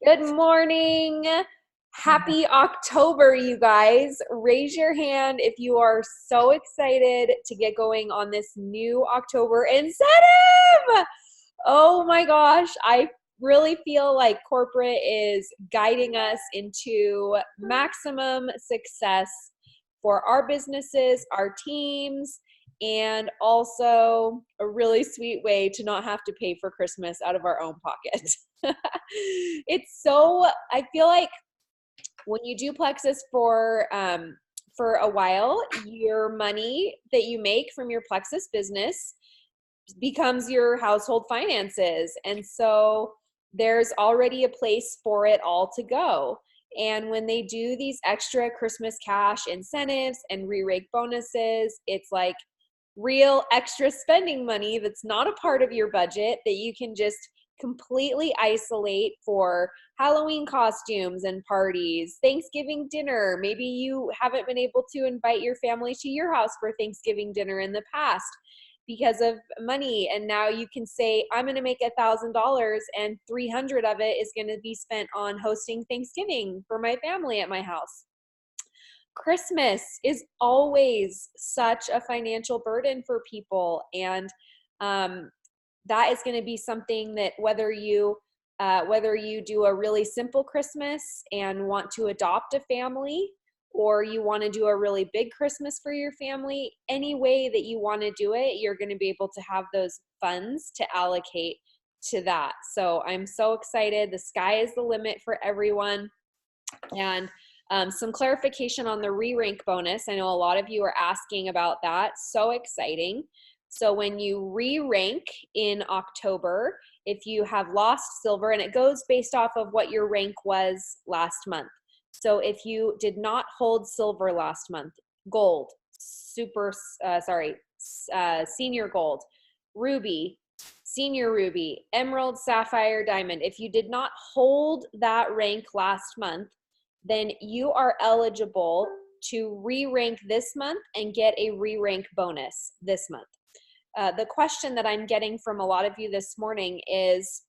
Good morning. Happy October, you guys. Raise your hand if you are so excited to get going on this new October incentive. Oh my gosh, I really feel like corporate is guiding us into maximum success for our businesses, our teams, and also a really sweet way to not have to pay for Christmas out of our own pocket. I feel like when you do Plexus for a while, your money that you make from your Plexus business becomes your household finances. And so there's already a place for it all to go. And when they do these extra Christmas cash incentives and re-rake bonuses, it's like real extra spending money that's not a part of your budget that you can just completely isolate for Halloween costumes and parties, Thanksgiving dinner. Maybe you haven't been able to invite your family to your house for Thanksgiving dinner in the past because of money, and now you can say, I'm going to make $1,000 and 300 of it is going to be spent on hosting Thanksgiving for my family at my house. Christmas is always such a financial burden for people, and that is going to be something that whether you do a really simple Christmas and want to adopt a family, or you want to do a really big Christmas for your family, any way that you want to do it, you're going to be able to have those funds to allocate to that. So I'm so excited. The sky is the limit for everyone. And some clarification on the re-rank bonus. I know a lot of you are asking about that. So exciting. So when you re-rank in October, if you have lost silver, and it goes based off of what your rank was last month. So if you did not hold silver last month, gold, senior gold, ruby, senior ruby, emerald, sapphire, diamond. If you did not hold that rank last month, then you are eligible to re-rank this month and get a re-rank bonus this month. The question that I'm getting from a lot of you this morning is,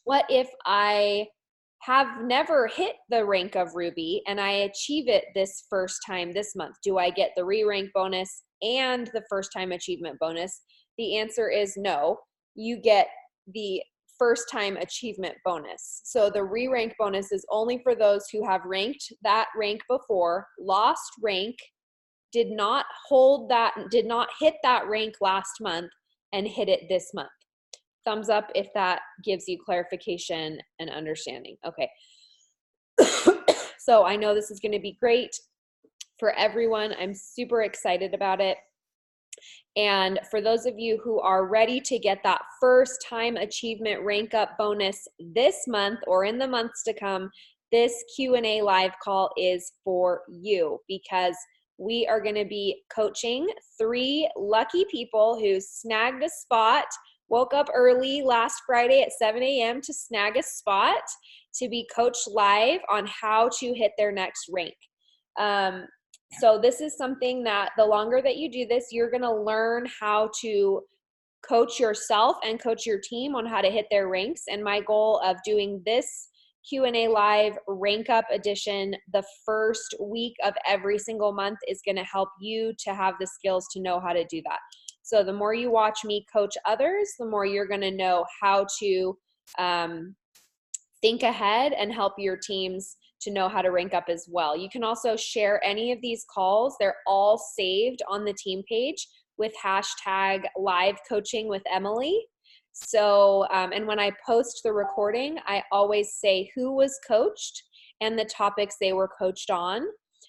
what if I have never hit the rank of Ruby and I achieve it this first time this month? Do I get the re-rank bonus and the first time achievement bonus? The answer is no. You get the first time achievement bonus. So the re-rank bonus is only for those who have ranked that rank before, lost rank, did not hit that rank last month, and hit it this month. Thumbs up if that gives you clarification and understanding. Okay. So I know this is going to be great for everyone. I'm super excited about it. And for those of you who are ready to get that first time achievement rank up bonus this month or in the months to come, this Q&A live call is for you, because we are going to be coaching 3 lucky people who snagged a spot, woke up early last Friday at 7 a.m. to snag a spot to be coached live on how to hit their next rank. So this is something that the longer that you do this, you're going to learn how to coach yourself and coach your team on how to hit their ranks. And my goal of doing this Q&A live rank up edition the first week of every single month is going to help you to have the skills to know how to do that. So the more you watch me coach others, the more you're going to know how to think ahead and help your teams to know how to rank up as well. You can also share any of these calls. They're all saved on the team page with hashtag live coaching with Emily. So, and when I post the recording, I always say who was coached and the topics they were coached on.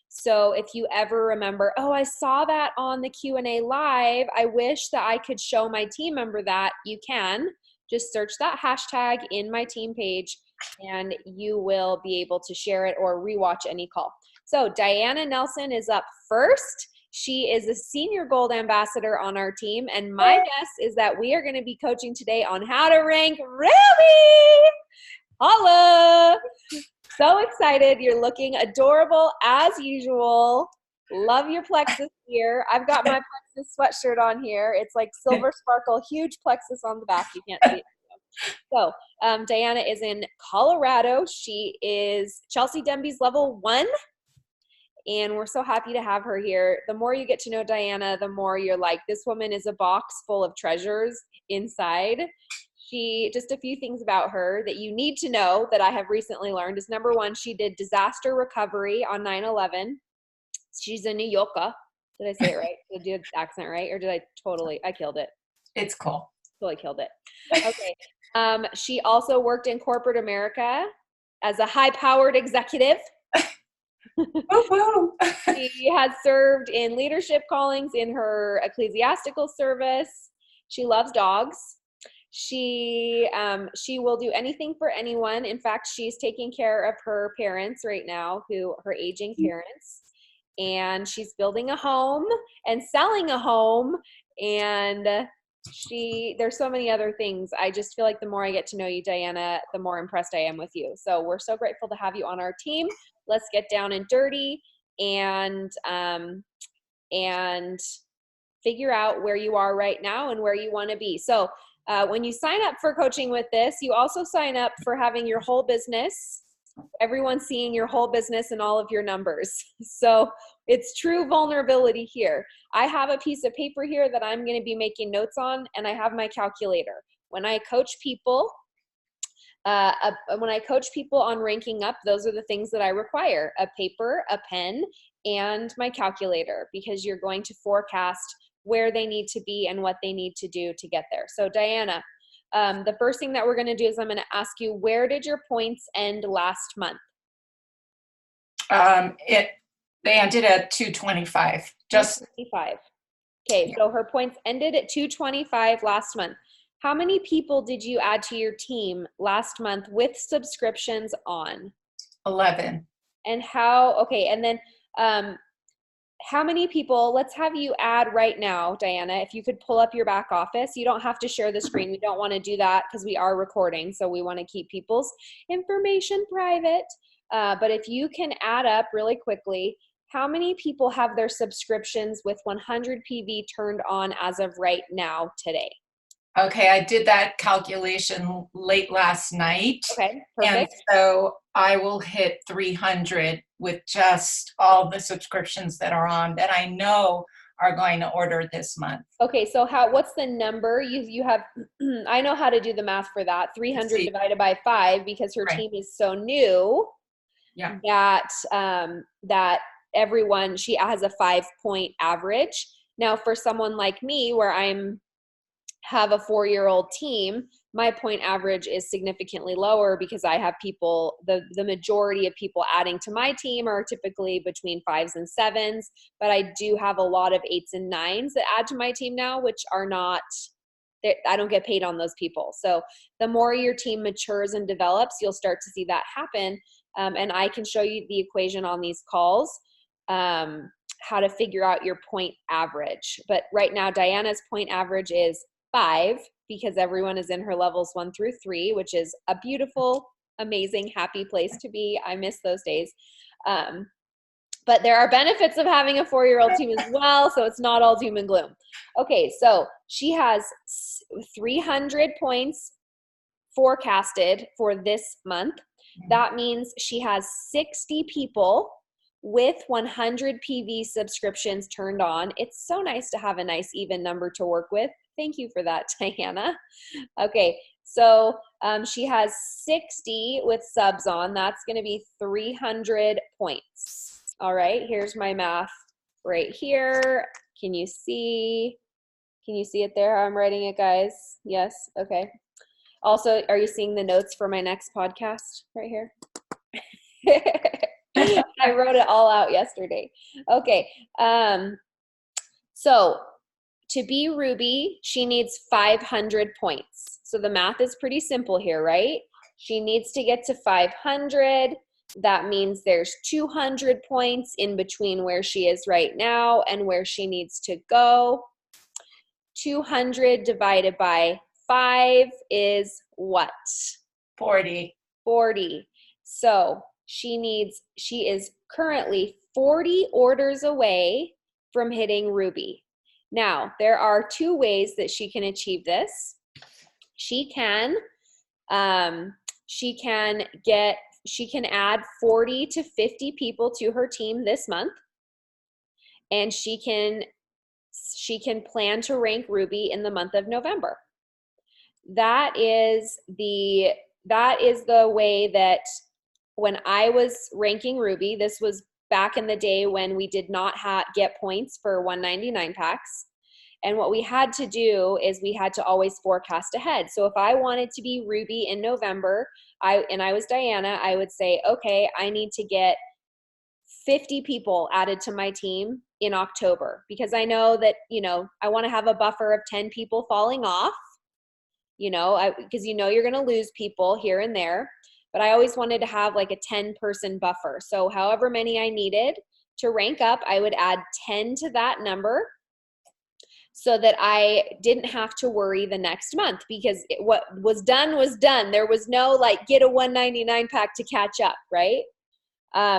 So if you ever remember, oh, I saw that on the Q&A live, I wish that I could show my team member that, you can. Just search that hashtag in my team page and you will be able to share it or rewatch any call. So Diana Nelson is up first. She is a senior gold ambassador on our team. And my guess is that we are going to be coaching today on how to rank Ruby. Holla! So excited. You're looking adorable as usual. Love your Plexus gear. I've got my Plexus sweatshirt on here. It's like silver sparkle, huge Plexus on the back. You can't see it. So Diana is in Colorado. She is Chelsea Denby's level 1. And we're so happy to have her here. The more you get to know Diana, the more you're like, this woman is a box full of treasures inside. Just a few things about her that you need to know that I have recently learned is, number one, she did disaster recovery on 9/11. She's a New Yorker. Did I say it right? Did I do the accent right? Or did I killed it. It's cool. Totally killed it. Okay. She also worked in corporate America as a high-powered executive. She has served in leadership callings in her ecclesiastical service. She loves dogs. She will do anything for anyone. In fact, she's taking care of her parents right now, her aging parents, and she's building a home and selling a home, and there's so many other things. I just feel like the more I get to know you, Diana, the more impressed I am with you. So we're so grateful to have you on our team. Let's get down and dirty and figure out where you are right now and where you want to be. So when you sign up for coaching with this, you also sign up for having your whole business, everyone seeing your whole business and all of your numbers. So it's true vulnerability here. I have a piece of paper here that I'm going to be making notes on, and I have my calculator. When I coach people, on ranking up, those are the things that I require: a paper, a pen, and my calculator, because you're going to forecast where they need to be and what they need to do to get there. So Diana, the first thing that we're going to do is I'm going to ask you, where did your points end last month? They ended at 225. Just 225. Okay, yeah. So her points ended at 225 last month. How many people did you add to your team last month with subscriptions on? 11. And then how many people, let's have you add right now, Diana, if you could pull up your back office. You don't have to share the screen. We don't want to do that because we are recording, so we want to keep people's information private. But if you can add up really quickly, how many people have their subscriptions with 100 PV turned on as of right now today? Okay, I did that calculation late last night. Okay, perfect. And so I will hit 300 with just all the subscriptions that are on that I know are going to order this month. Okay, so what's the number? You have, I know how to do the math for that. 300 divided by 5, because her team is so new. Yeah. That everyone, she has a 5-point average. Now for someone like me, where have a 4-year-old team, my point average is significantly lower because I have people, the majority of people adding to my team are typically between 5s and 7s, but I do have a lot of 8s and 9s that add to my team now, which are not, I don't get paid on those people. So the more your team matures and develops, you'll start to see that happen. And I can show you the equation on these calls, how to figure out your point average. But right now, Diana's point average is 5, because everyone is in her levels 1 through 3, which is a beautiful, amazing, happy place to be. I miss those days. But there are benefits of having a 4-year-old team as well, so it's not all doom and gloom. Okay, so she has 300 points forecasted for this month. That means she has 60 people with 100 PV subscriptions turned on. It's so nice to have a nice even number to work with. Thank you for that, Diana. Okay, so she has 60 with subs on. That's going to be 300 points. All right, here's my math right here. Can you see it there? I'm writing it, guys. Yes, okay. Also, are you seeing the notes for my next podcast right here? I wrote it all out yesterday. Okay. So to be Ruby, she needs 500 points. So the math is pretty simple here, right? She needs to get to 500. That means there's 200 points in between where she is right now and where she needs to go. 200 divided by 5 is what? 40. 40. So she is currently 40 orders away from hitting Ruby. Now, there are 2 ways that she can achieve this. She can She can add 40 to 50 people to her team this month, and she can plan to rank Ruby in the month of November. That is the way that when I was ranking Ruby, this was back in the day when we did not get points for 199 packs. And what we had to do is we had to always forecast ahead. So if I wanted to be Ruby in November, I was Diana, I would say, okay, I need to get 50 people added to my team in October, because I know that, I want to have a buffer of 10 people falling off, because you're going to lose people here and there. But I always wanted to have like a 10-person buffer. So however many I needed to rank up, I would add 10 to that number, so that I didn't have to worry the next month, because what was done was done. There was no like get a 199 pack to catch up, right?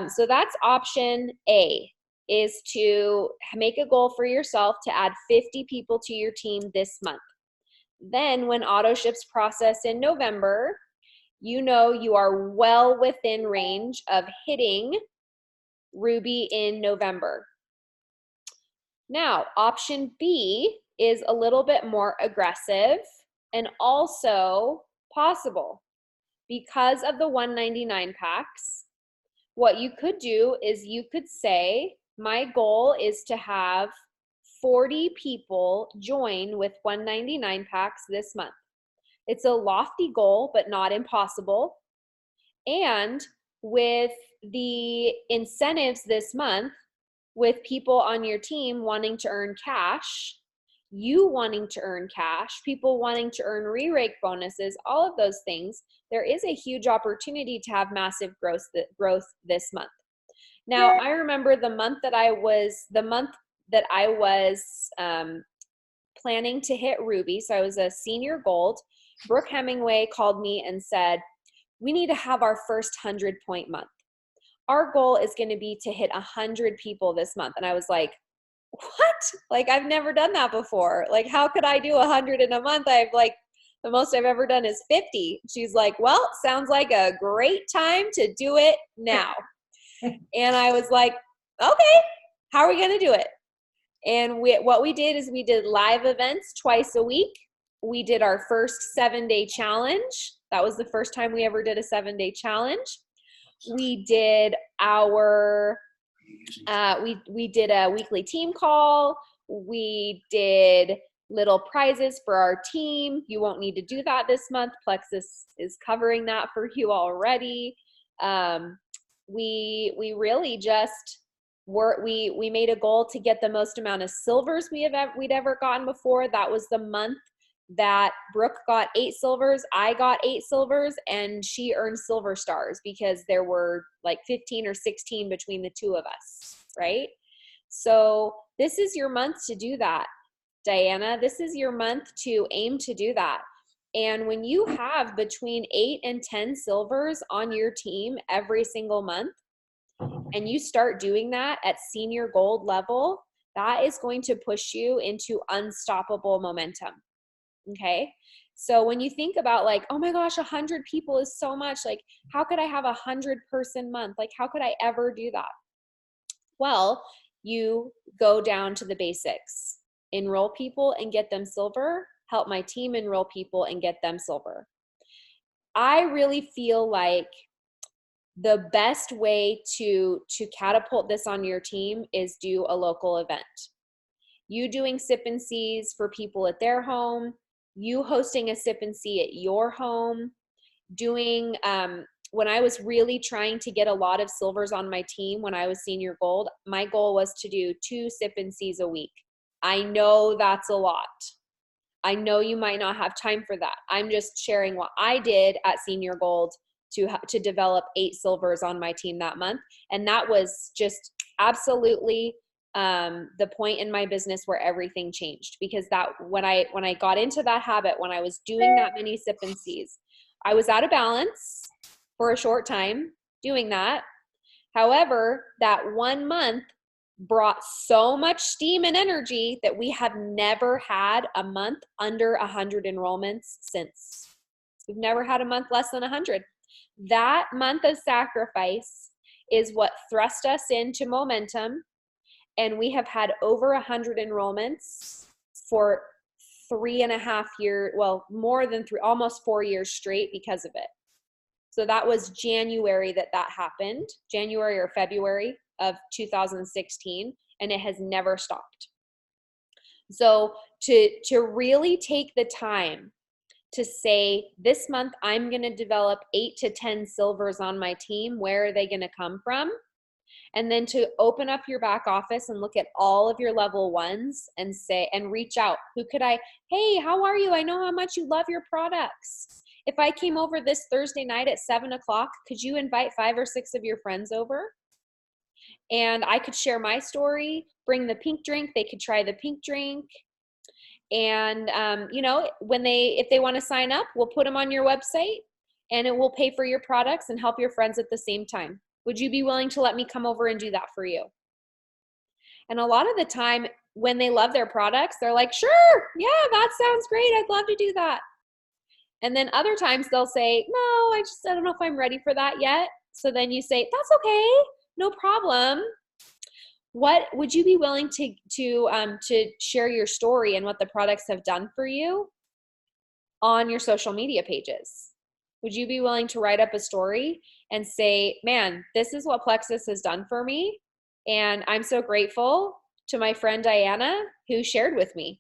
So that's option A, is to make a goal for yourself to add 50 people to your team this month. Then when auto ships process in November, you are well within range of hitting Ruby in November. Now, option B is a little bit more aggressive and also possible. Because of the 199 packs, what you could do is you could say, my goal is to have 40 people join with 199 packs this month. It's a lofty goal, but not impossible. And with the incentives this month, with people on your team wanting to earn cash, you wanting to earn cash, people wanting to earn re-rake bonuses, all of those things, there is a huge opportunity to have massive growth this month. Now, I remember the month that I was planning to hit Ruby, so I was a senior gold, Brooke Hemingway called me and said, we need to have our first 100-point month. Our goal is going to be to hit 100 people this month. And I was like, what? Like, I've never done that before. Like, how could I do 100 in a month? The most I've ever done is 50. She's like, well, sounds like a great time to do it now. And I was like, okay, how are we going to do it? And what we did is we did live events twice a week. We did our first 7-day challenge. That was the first time we ever did a 7-day challenge. We did we did a weekly team call. We did little prizes for our team. You won't need to do that this month. Plexus is covering that for you already. We really just we made a goal to get the most amount of silvers we'd ever gotten before. That was the month that Brooke got 8 silvers, I got 8 silvers, and she earned silver stars because there were like 15 or 16 between the two of us, right? So this is your month to do that, Diana. This is your month to aim to do that. And when you have between 8 and 10 silvers on your team every single month, and you start doing that at senior gold level, that is going to push you into unstoppable momentum. Okay. So when you think about like, oh my gosh, 100 people is so much, like, how could I have 100-person month? Like, how could I ever do that? Well, you go down to the basics, enroll people and get them silver, help my team enroll people and get them silver. I really feel like the best way to catapult this on your team is do a local event. You doing sip and sees for people at their home, you hosting a sip and see at your home, doing, when I was really trying to get a lot of silvers on my team when I was senior gold, my goal was to do 2 sip and sees a week. I know that's a lot. I know you might not have time for that. I'm just sharing what I did at senior gold to develop 8 silvers on my team that month. And that was just absolutely the point in my business where everything changed, because that when I got into that habit, when I was doing that many sip and sees, I was out of balance for a short time doing that. However, that 1 month brought so much steam and energy that we have never had a month under 100 enrollments since. We've never had a month less than 100. That month of sacrifice is what thrust us into momentum. And we have had over 100 enrollments for 3.5 years, well, more than three, almost 4 years straight because of it. So that was January that happened, January or February of 2016, and it has never stopped. So to really take the time to say, this month I'm going to develop 8 to 10 silvers on my team. Where are they going to come from? And then to open up your back office and look at all of your level ones and say, and reach out. Hey, how are you? I know how much you love your products. If I came over this Thursday night at 7 o'clock, could you invite 5 or 6 of your friends over? And I could share my story, bring the pink drink. They could try the pink drink. And, if they want to sign up, we'll put them on your website and it will pay for your products and help your friends at the same time. Would you be willing to let me come over and do that for you? And a lot of the time when they love their products, they're like, sure, yeah, that sounds great. I'd love to do that. And then other times they'll say, no, I don't know if I'm ready for that yet. So then you say, that's okay, no problem. What would you be willing to share your story and what the products have done for you on your social media pages? Would you be willing to write up a story and say, man, this is what Plexus has done for me, and I'm so grateful to my friend Diana who shared with me,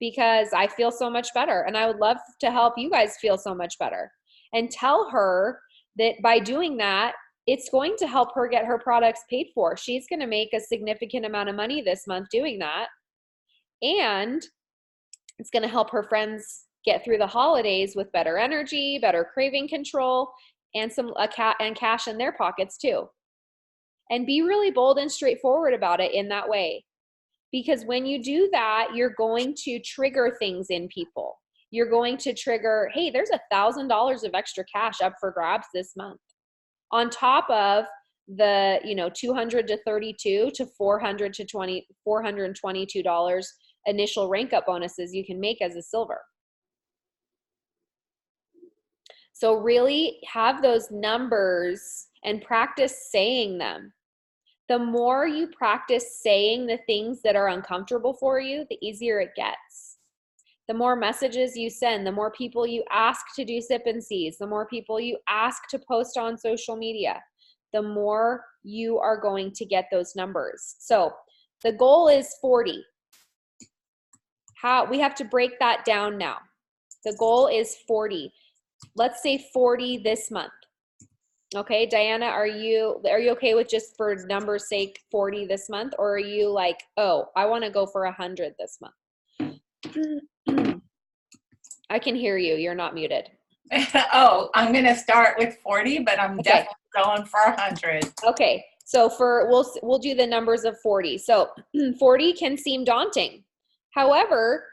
because I feel so much better and I would love to help you guys feel so much better. And tell her that by doing that, it's going to help her get her products paid for. She's going to make a significant amount of money this month doing that. And it's going to help her friends get through the holidays with better energy, better craving control, and cash in their pockets too. And be really bold and straightforward about it in that way. Because when you do that, you're going to trigger things in people. You're going to trigger, hey, there's $1,000 of extra cash up for grabs this month, on top of the, $200 to $32 to $400 to $422 initial rank up bonuses you can make as a silver. So really have those numbers and practice saying them. The more you practice saying the things that are uncomfortable for you, the easier it gets. The more messages you send, the more people you ask to do sip and sees, the more people you ask to post on social media, the more you are going to get those numbers. So the goal is 40. We have to break that down now. The goal is 40. Let's say 40 this month. Okay, Diana, are you okay with, just for numbers' sake, 40 this month? Or are you like, oh, I want to go for 100 this month? I can hear you. You're not muted. Oh, I'm going to start with 40, but I'm definitely going for 100. Okay, so we'll do the numbers of 40. So 40 can seem daunting. However,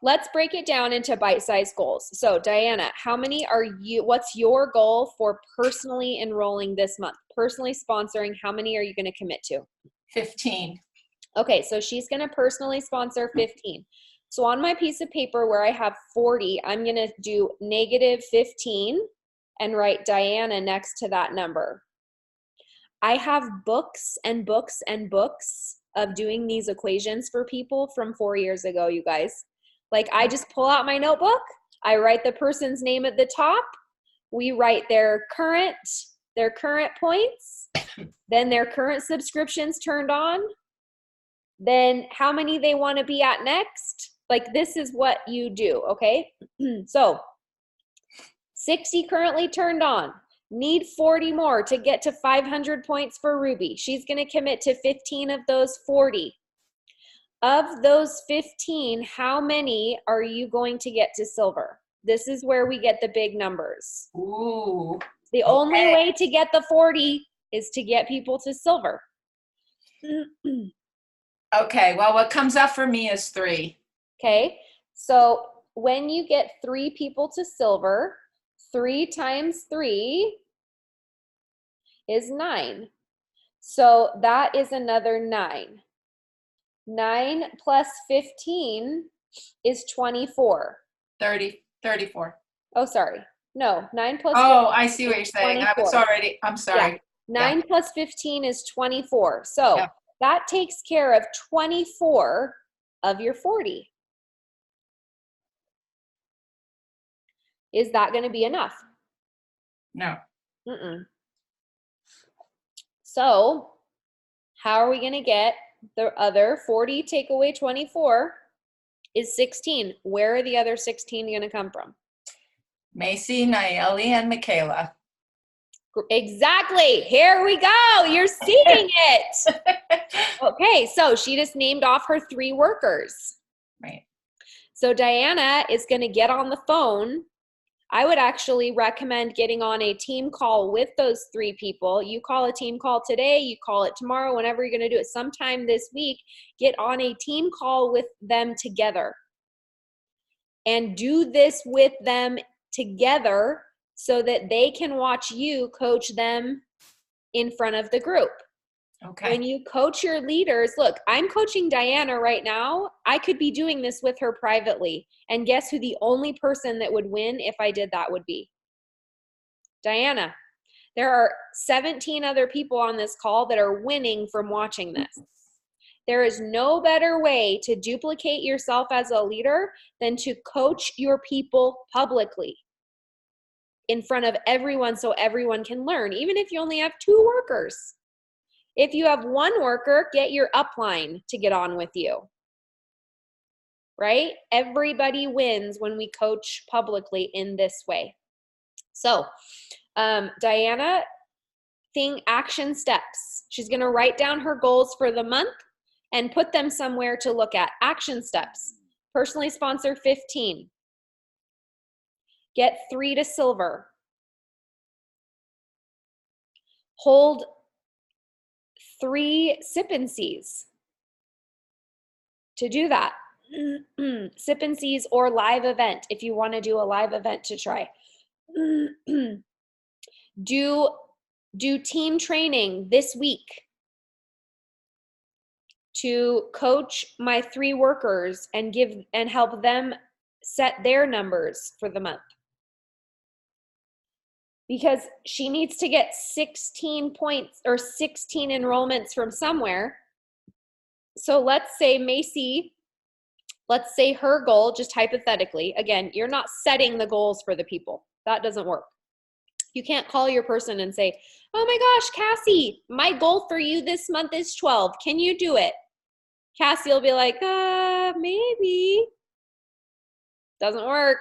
let's break it down into bite-sized goals. So Diana, what's your goal for personally enrolling this month? Personally sponsoring, how many are you going to commit to? 15. Okay, so she's going to personally sponsor 15. So on my piece of paper where I have 40, I'm going to do -15 and write Diana next to that number. I have books and books and books of doing these equations for people from 4 years ago, you guys. Like, I just pull out my notebook, I write the person's name at the top, we write their current points, then their current subscriptions turned on, then how many they want to be at next. Like, this is what you do, okay? So 60 currently turned on. Need 40 more to get to 500 points for Ruby. She's going to commit to 15 of those 40. Of those 15, how many are you going to get to silver? This is where we get the big numbers. Ooh. The only way to get the 40 is to get people to silver. Okay, well, what comes up for me is 3. Okay, so when you get 3 people to silver, 3 times 3 is 9. So that is another 9. 9 plus 15 is 24. 34. Oh, sorry. No, 9 plus Oh, 15 I see what is you're saying. I'm 24. Yeah. sorry. Yeah, 9 plus 15 is 24. So yeah. that takes care of 24 of your 40. Is that going to be enough? No. Mm-mm. So how are we going to get the other 40 take away 24 is 16. Where are the other 16 going to come from? Macy, Nayeli, and Michaela. Exactly. Here we go. You're seeing it. Okay, so she just named off her 3 workers. Right. So Diana is going to get on the phone. I would actually recommend getting on a team call with those 3 people. You call a team call today, you call it tomorrow, whenever you're going to do it, sometime this week, get on a team call with them together. And do this with them together so that they can watch you coach them in front of the group. Okay. When you coach your leaders, look, I'm coaching Diana right now. I could be doing this with her privately. And guess who the only person that would win if I did that would be? Diana. There are 17 other people on this call that are winning from watching this. There is no better way to duplicate yourself as a leader than to coach your people publicly in front of everyone so everyone can learn, even if you only have 2 workers. If you have 1 worker, get your upline to get on with you, right? Everybody wins when we coach publicly in this way. So, Diana, action steps. She's going to write down her goals for the month and put them somewhere to look at. Action steps. Personally sponsor 15. Get 3 to silver. Hold 3 sip and sees. To do that, sip and sees or live event if you want to do a live event to try. do team training this week to coach my 3 workers and help them set their numbers for the month. Because she needs to get 16 points or 16 enrollments from somewhere. So let's say Macy, let's say her goal, just hypothetically, again, you're not setting the goals for the people. That doesn't work. You can't call your person and say, oh my gosh, Cassie, my goal for you this month is 12. Can you do it? Cassie will be like, maybe. Doesn't work.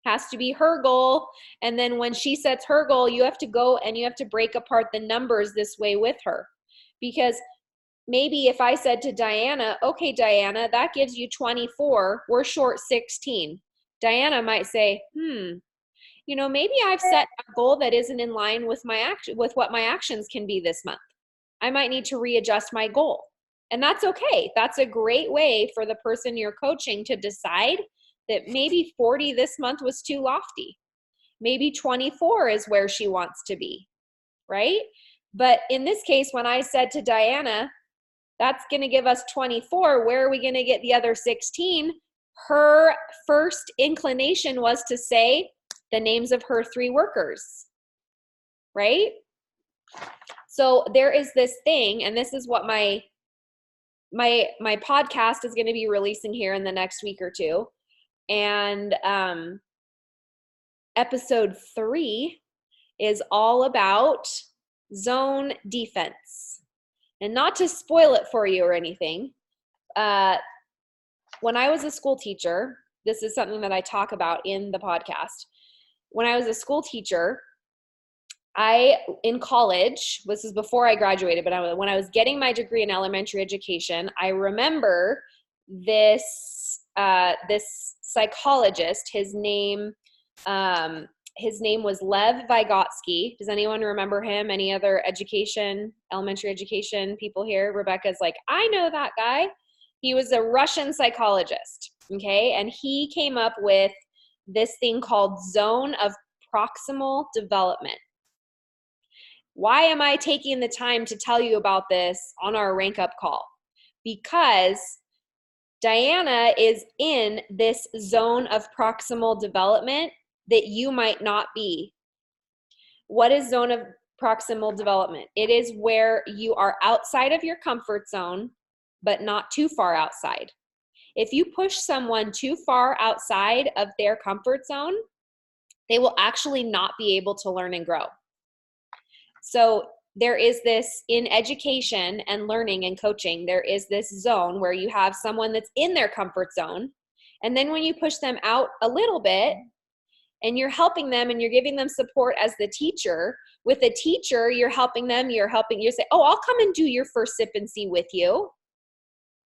Has to be her goal. And then when she sets her goal, you have to go and you have to break apart the numbers this way with her. Because maybe if I said to Diana, okay, Diana, that gives you 24. We're short 16. Diana might say, maybe I've set a goal that isn't in line with what my actions can be this month. I might need to readjust my goal. And that's okay. That's a great way for the person you're coaching to decide that maybe 40 this month was too lofty. Maybe 24 is where she wants to be, right? But in this case, when I said to Diana, that's going to give us 24, where are we going to get the other 16? Her first inclination was to say the names of her 3 workers, right? So there is this thing, and this is what my podcast is going to be releasing here in the next week or 2. And episode 3 is all about zone defense. And not to spoil it for you or anything, when I was a school teacher, this is something that I talk about in the podcast. When I was a school teacher, in college, this is before I graduated, but when I was getting my degree in elementary education, I remember this psychologist. His name was Lev Vygotsky. Does anyone remember him? Any other elementary education people here? Rebecca's like, I know that guy. He was a Russian psychologist, okay? And he came up with this thing called zone of proximal development. Why am I taking the time to tell you about this on our rank up call? Because Diana is in this zone of proximal development that you might not be. What is zone of proximal development? It is where you are outside of your comfort zone, but not too far outside. If you push someone too far outside of their comfort zone, they will actually not be able to learn and grow. So there is this in education and learning and coaching, there is this zone where you have someone that's in their comfort zone. And then when you push them out a little bit and you're helping them and you're giving them support as the teacher, with a teacher, you're helping them, you say, oh, I'll come and do your first sip and see with you.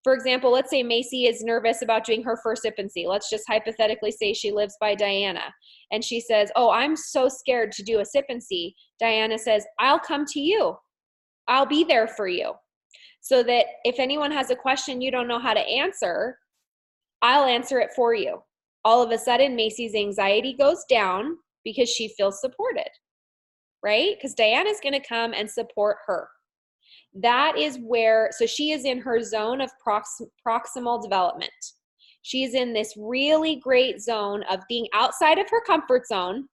For example, let's say Macy is nervous about doing her first sip and see. Let's just hypothetically say she lives by Diana. And she says, oh, I'm so scared to do a sip and see. Diana says, I'll come to you. I'll be there for you. So that if anyone has a question you don't know how to answer, I'll answer it for you. All of a sudden, Macy's anxiety goes down because she feels supported, right? Because Diana's going to come and support her. That is where, so she is in her zone of proximal development. She's in this really great zone of being outside of her comfort zone,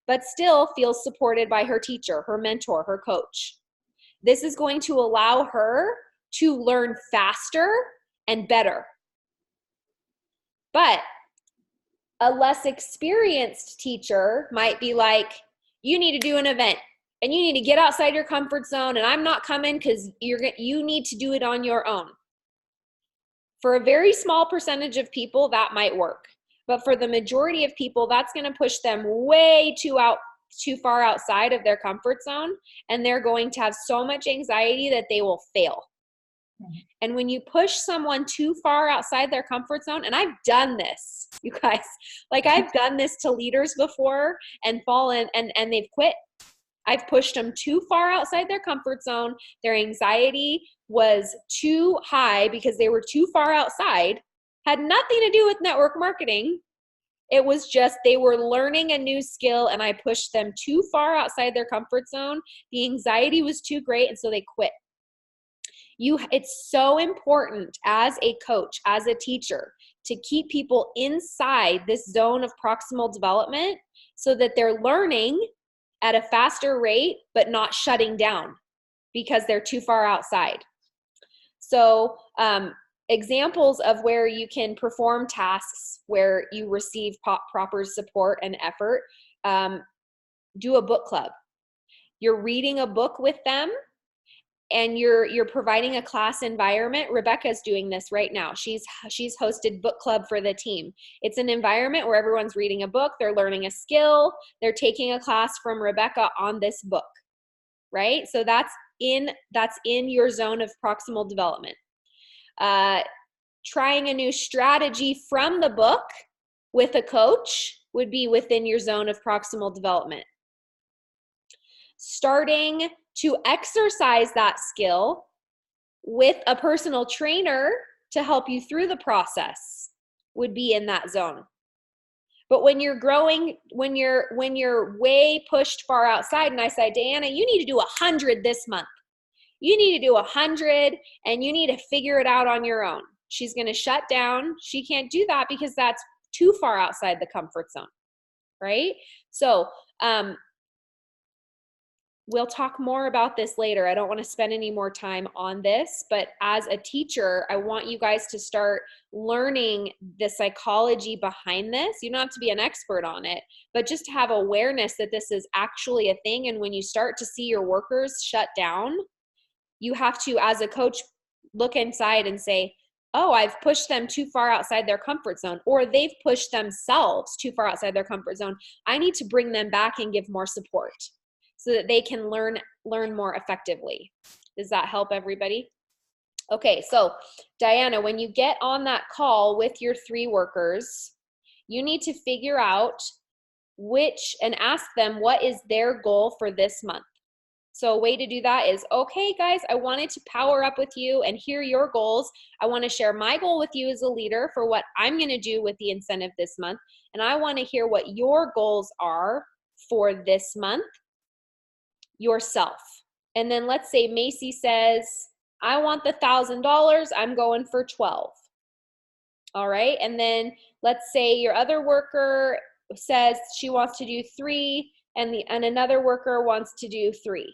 but still feels supported by her teacher, her mentor, her coach. This is going to allow her to learn faster and better. But a less experienced teacher might be like, you need to do an event and you need to get outside your comfort zone, and I'm not coming because you need to do it on your own. For a very small percentage of people, that might work. But for the majority of people, that's going to push them way too far outside of their comfort zone, and they're going to have so much anxiety that they will fail. And when you push someone too far outside their comfort zone, and I've done this, you guys, like I've done this to leaders before and fallen and they've quit. I've pushed them too far outside their comfort zone. Their anxiety was too high because they were too far outside. Had nothing to do with network marketing. It was just they were learning a new skill and I pushed them too far outside their comfort zone. The anxiety was too great and so they quit. It's so important as a coach, as a teacher, to keep people inside this zone of proximal development so that they're learning at a faster rate, but not shutting down because they're too far outside. So examples of where you can perform tasks where you receive proper support and effort, do a book club. You're reading a book with them and you're providing a class environment. Rebecca's doing this right now. She's hosted book club for the team. It's an environment where everyone's reading a book, they're learning a skill, they're taking a class from Rebecca on this book, right? So that's in your zone of proximal development. Trying a new strategy from the book with a coach would be within your zone of proximal development. Starting to exercise that skill with a personal trainer to help you through the process would be in that zone. But when you're growing, when you're way pushed far outside, and I say, Diana, you need to do 100 this month. You need to do 100 and you need to figure it out on your own. She's going to shut down. She can't do that because that's too far outside the comfort zone, right? So, we'll talk more about this later. I don't want to spend any more time on this, but as a teacher, I want you guys to start learning the psychology behind this. You don't have to be an expert on it, but just to have awareness that this is actually a thing. And when you start to see your workers shut down, you have to, as a coach, look inside and say, oh, I've pushed them too far outside their comfort zone, or they've pushed themselves too far outside their comfort zone. I need to bring them back and give more support so that they can learn more effectively. Does that help everybody? Okay, so Diana, when you get on that call with your 3 workers, you need to figure out and ask them what is their goal for this month. So a way to do that is, okay, guys, I wanted to power up with you and hear your goals. I want to share my goal with you as a leader for what I'm going to do with the incentive this month. And I want to hear what your goals are for this month yourself. And then let's say Macy says, I want the $1,000. I'm going for 12. All right. And then let's say your other worker says she wants to do 3 and another worker wants to do 3.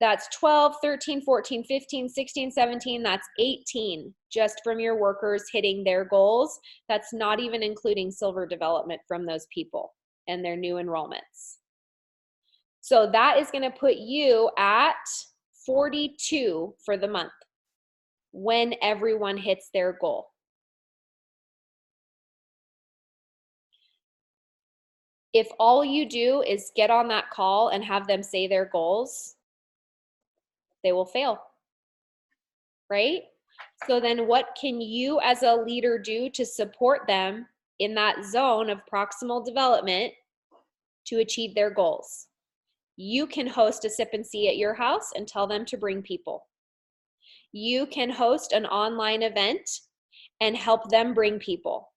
That's 12, 13, 14, 15, 16, 17, that's 18 just from your workers hitting their goals. That's not even including silver development from those people and their new enrollments. So that is going to put you at 42 for the month when everyone hits their goal. If all you do is get on that call and have them say their goals, they will fail, right? So then what can you as a leader do to support them in that zone of proximal development to achieve their goals? You can host a sip and see at your house and tell them to bring people. You can host an online event and help them bring people.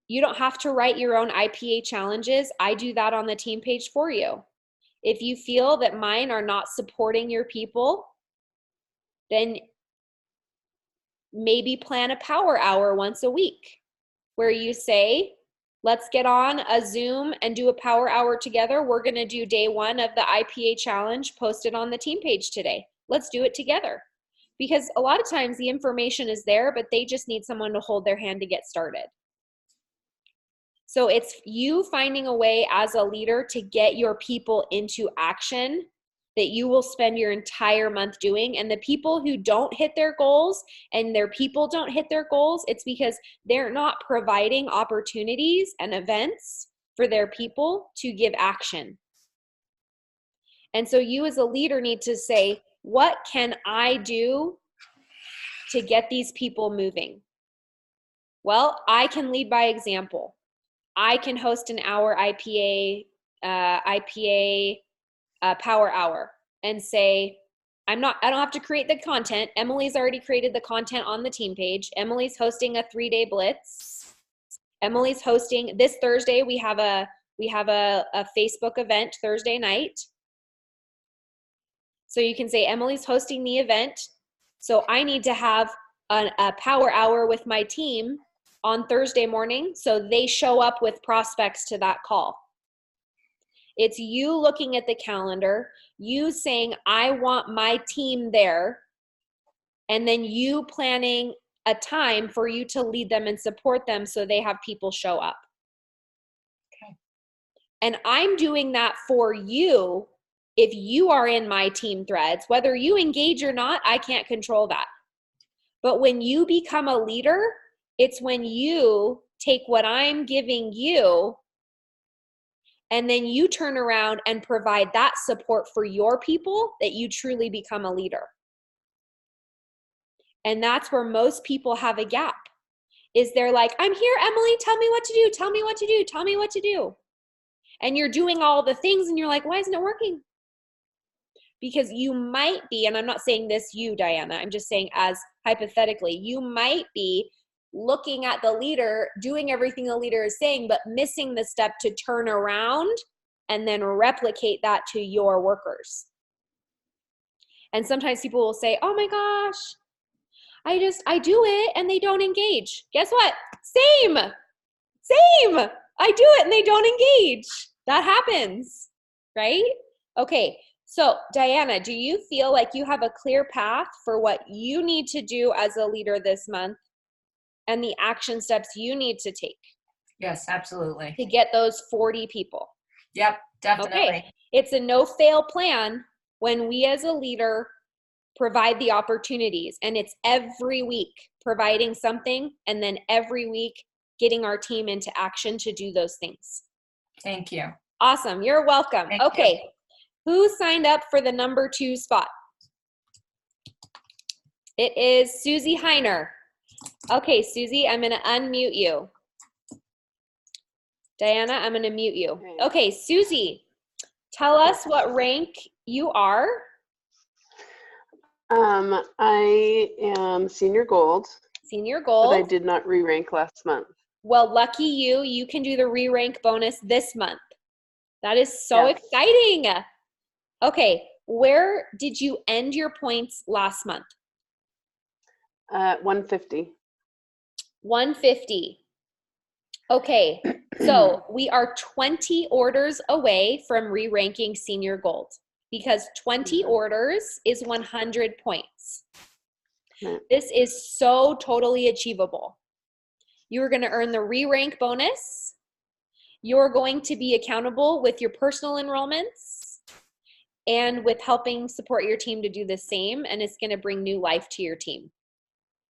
You don't have to write your own IPA challenges. I do that on the team page for you. If you feel that mine are not supporting your people, then maybe plan a power hour once a week where you say, let's get on a Zoom and do a power hour together. We're going to do day 1 of the IPA challenge posted on the team page today. Let's do it together. Because a lot of times the information is there, but they just need someone to hold their hand to get started. So it's you finding a way as a leader to get your people into action that you will spend your entire month doing. And the people who don't hit their goals and their people don't hit their goals, it's because they're not providing opportunities and events for their people to give action. And so you as a leader need to say, what can I do to get these people moving? Well, I can lead by example. I can host an hour IPA power hour and say, I don't have to create the content. Emily's already created the content on the team page. Emily's hosting a 3-day blitz. Emily's hosting this Thursday. We have a Facebook event Thursday night. So you can say Emily's hosting the event. So I need to have a power hour with my team on Thursday morning so they show up with prospects to that call. It's you looking at the calendar, you saying, I want my team there, and then you planning a time for you to lead them and support them so they have people show up. Okay. And I'm doing that for you if you are in my team threads. Whether you engage or not, I can't control that. But when you become a leader, it's when you take what I'm giving you and then you turn around and provide that support for your people that you truly become a leader. And that's where most people have a gap. Is they're like, I'm here, Emily, tell me what to do, tell me what to do, tell me what to do. And you're doing all the things and you're like, why isn't it working? Because you might be, and I'm not saying this you, Diana, I'm just saying as hypothetically, you might be looking at the leader, doing everything the leader is saying, but missing the step to turn around and then replicate that to your workers. And sometimes people will say, oh my gosh, I do it and they don't engage. Guess what? Same. I do it and they don't engage. That happens, right? Okay. So Diana, do you feel like you have a clear path for what you need to do as a leader this month and the action steps you need to take? Yes, absolutely. To get those 40 people. Yep, definitely. Okay. It's a no-fail plan when we as a leader provide the opportunities, and it's every week providing something and then every week getting our team into action to do those things. Thank you. Awesome. You're welcome. Thank Okay. you. Who signed up for the number 2 spot? It is Susie Heiner. Okay, Susie, I'm going to unmute you. Diana, I'm going to mute you. Okay, Susie, tell us what rank you are. I am senior gold. Senior gold. But I did not re-rank last month. Well, lucky you. You can do the re-rank bonus this month. That is so exciting. Okay, where did you end your points last month? 150. 150. Okay, so we are 20 orders away from re-ranking senior gold because 20 orders is 100 points. Right. This is so totally achievable. You're going to earn the re-rank bonus. You're going to be accountable with your personal enrollments and with helping support your team to do the same, and it's going to bring new life to your team.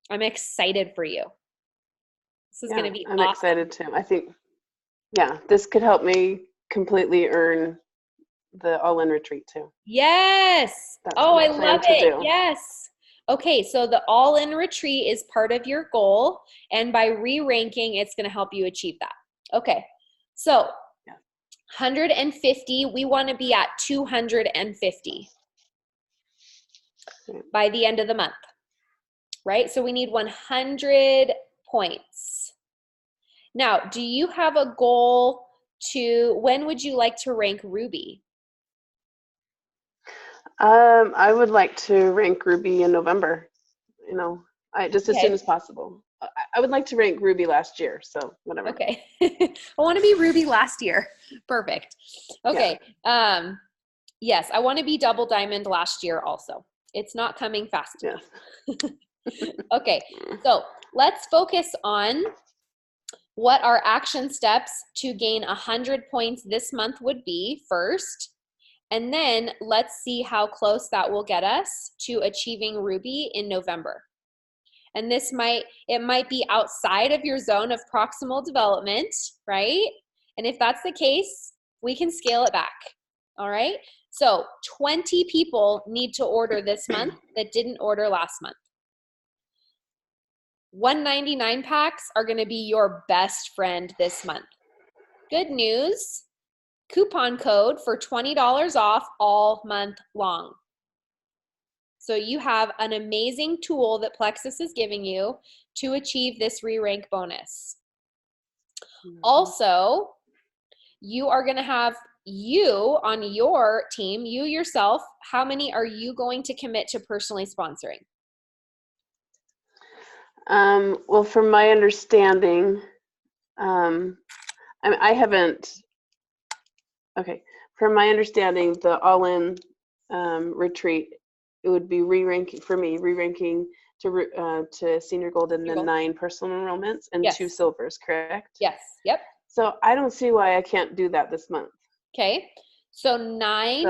I'm excited for you. This is going to be I'm awesome. excited too. I think, this could help me completely earn the all-in retreat too. Yes. That's Oh, what I I plan love to it. do. Yes. Okay, so the all-in retreat is part of your goal, and by re-ranking, it's going to help you achieve that. Okay, so 150, we want to be at 250 by the end of the month, right? So we need 100 points. Now, do you have a goal when would you like to rank Ruby? I would like to rank Ruby in November, as soon as possible. I would like to rank Ruby last year, so whatever. Okay. I want to be Ruby last year. Perfect. Okay. Yeah. Yes, I want to be double diamond last year also. It's not coming fast enough. Okay. So let's focus on what our action steps to gain 100 points this month would be first. And then let's see how close that will get us to achieving Ruby in November. And it might be outside of your zone of proximal development, right? And if that's the case, we can scale it back, all right? So 20 people need to order this month that didn't order last month. 199 packs are gonna be your best friend this month. Good news, coupon code for $20 off all month long. So you have an amazing tool that Plexus is giving you to achieve this re-rank bonus. Also, you are going to have on your team, you yourself, how many are you going to commit to personally sponsoring? Well, from my understanding, I haven't, okay, from my understanding, the all-in retreat, it would be re-ranking to senior gold and then 9 personal enrollments and 2 silvers, correct? Yes. Yep. So I don't see why I can't do that this month. Okay. So 9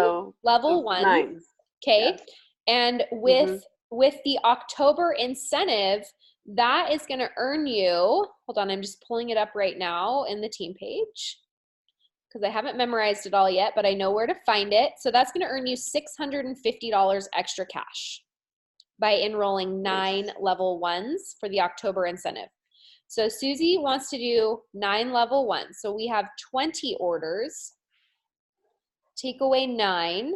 level 1. 9. Okay. Yes. And with the October incentive, that is going to earn you, hold on, I'm just pulling it up right now in the team page because I haven't memorized it all yet, but I know where to find it. So that's going to earn you $650 extra cash by enrolling 9 level 1s for the October incentive. So Susie wants to do 9 level 1s. So we have 20 orders. Take away 9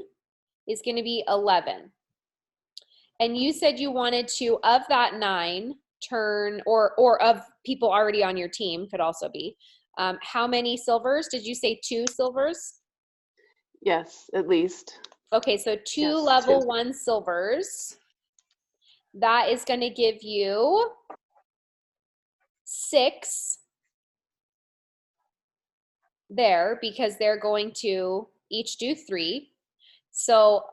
is going to be 11. And you said you wanted to, of that 9, turn, or of people already on your team could also be, how many silvers? Did you say 2 silvers? Yes, at least. Okay, so 2 level 1 silvers. That is going to give you 6 there because they're going to each do 3. So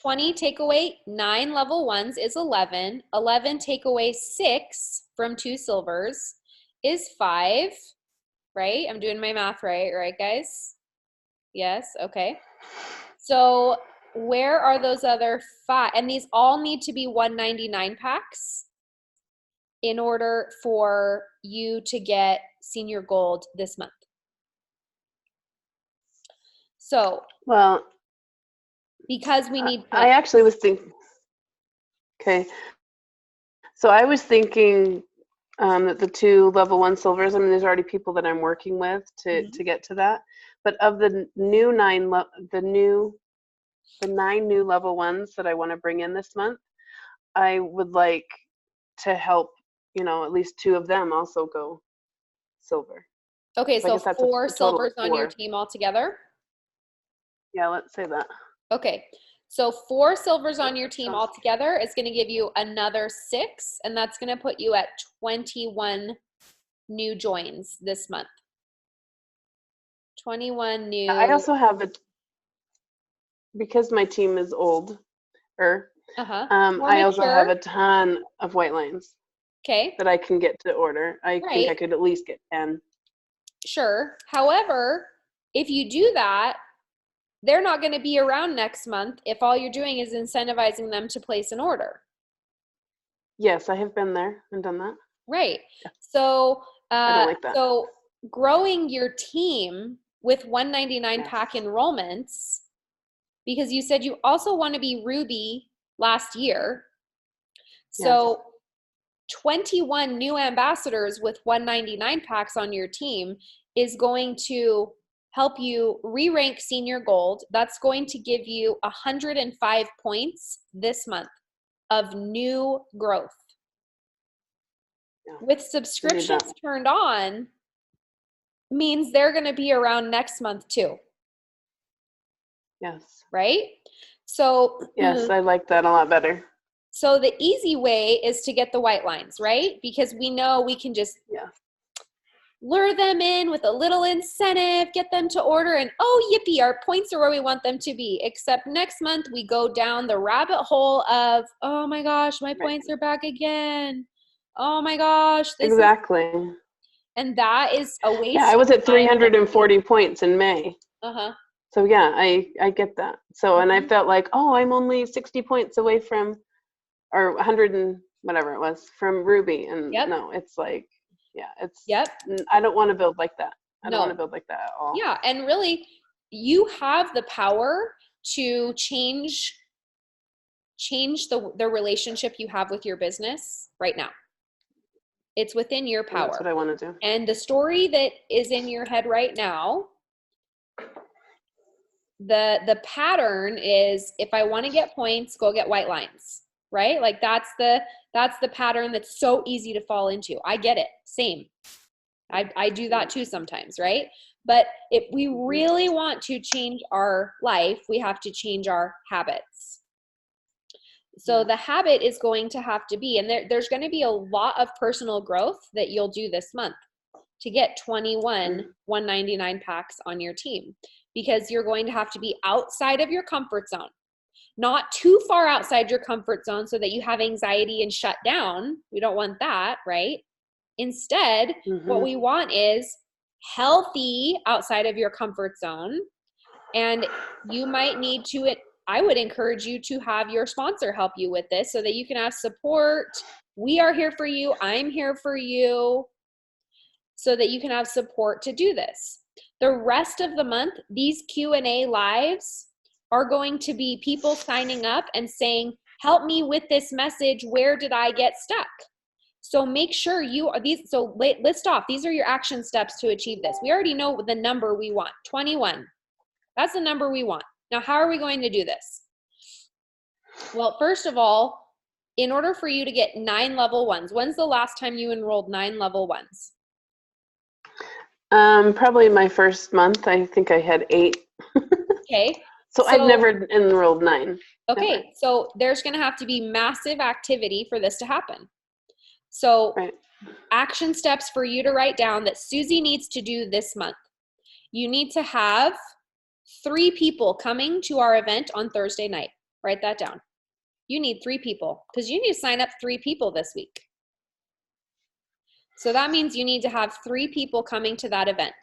20 take away 9 level 1s is 11. 11 take away 6 from 2 silvers is 5, right? I'm doing my math right, guys? Yes, okay. So where are those other 5? And these all need to be 199 packs in order for you to get senior gold this month. So, well, because we need points. I actually was thinking, okay, so I was thinking that the 2 level 1 silvers, I mean, there's already people that I'm working with to get to that, but of the new 9 the 9 new level 1s that I want to bring in this month, I would like to help, at least 2 of them also go silver. Okay, so 4 silvers on your team altogether? Yeah, let's say that. Okay, so 4 silvers on your team altogether is going to give you another 6, and that's going to put you at 21 new joins this month. 21 new. I also have it because my team is older. More I also have mature. a ton of white lines Okay. that I can get to order. I think I Right. could at least get 10. Sure. However, if you do that, they're not going to be around next month if all you're doing is incentivizing them to place an order. Yes, I have been there and done that. Right. So, I don't like that. so growing your team with 199 Yes. pack enrollments, because you said you also want to be Ruby last year. So 21 new ambassadors with 199 packs on your team is going to help you re-rank senior gold. That's going to give you 105 points this month of new growth. Yeah. With subscriptions turned on, means they're going to be around next month too. Yes. Right? So yes, I like that a lot better. So the easy way is to get the white lines, right? Because we know we can just lure them in with a little incentive, get them to order, and oh, yippee, our points are where we want them to be. Except next month we go down the rabbit hole of, oh my gosh, my points are back again. Oh my gosh. Exactly. And that is a waste. Yeah, I was at 340 points in May. Uh-huh. So yeah, I get that. So, and I felt like, oh, I'm only 60 points away from, or 100 and whatever it was, from Ruby. And no, it's like, yeah, it's, I don't want to build like that. I don't want to build like that at all. Yeah, and really, you have the power to change the relationship you have with your business right now. It's within your power. That's what I want to do. And the story that is in your head right now, the pattern is, if I want to get points, go get white lines, right? Like that's the pattern that's so easy to fall into. I get it. Same. I do that too sometimes, right? But if we really want to change our life, we have to change our habits. So the habit is going to have to be, and there's going to be a lot of personal growth that you'll do this month to get 21 199 packs on your team, because you're going to have to be outside of your comfort zone, not too far outside your comfort zone so that you have anxiety and shut down. We don't want that, right? Instead, what we want is healthy outside of your comfort zone. And you might need to, I would encourage you to have your sponsor help you with this so that you can have support. We are here for you. I'm here for you, so that you can have support to do this. The rest of the month, these Q&A lives are going to be people signing up and saying, help me with this message. Where did I get stuck? So make sure you are these. So list off, these are your action steps to achieve this. We already know the number we want, 21. That's the number we want. Now, how are we going to do this? Well, first of all, in order for you to get 9 level 1s, when's the last time you enrolled 9 level 1s? Probably my first month. I think I had 8. Okay. So I've never enrolled 9. Okay. Never. So there's going to have to be massive activity for this to happen. So action steps for you to write down that Susie needs to do this month. You need to have 3 people coming to our event on Thursday night. Write that down. You need 3 people, because you need to sign up 3 people this week. So that means you need to have 3 people coming to that event.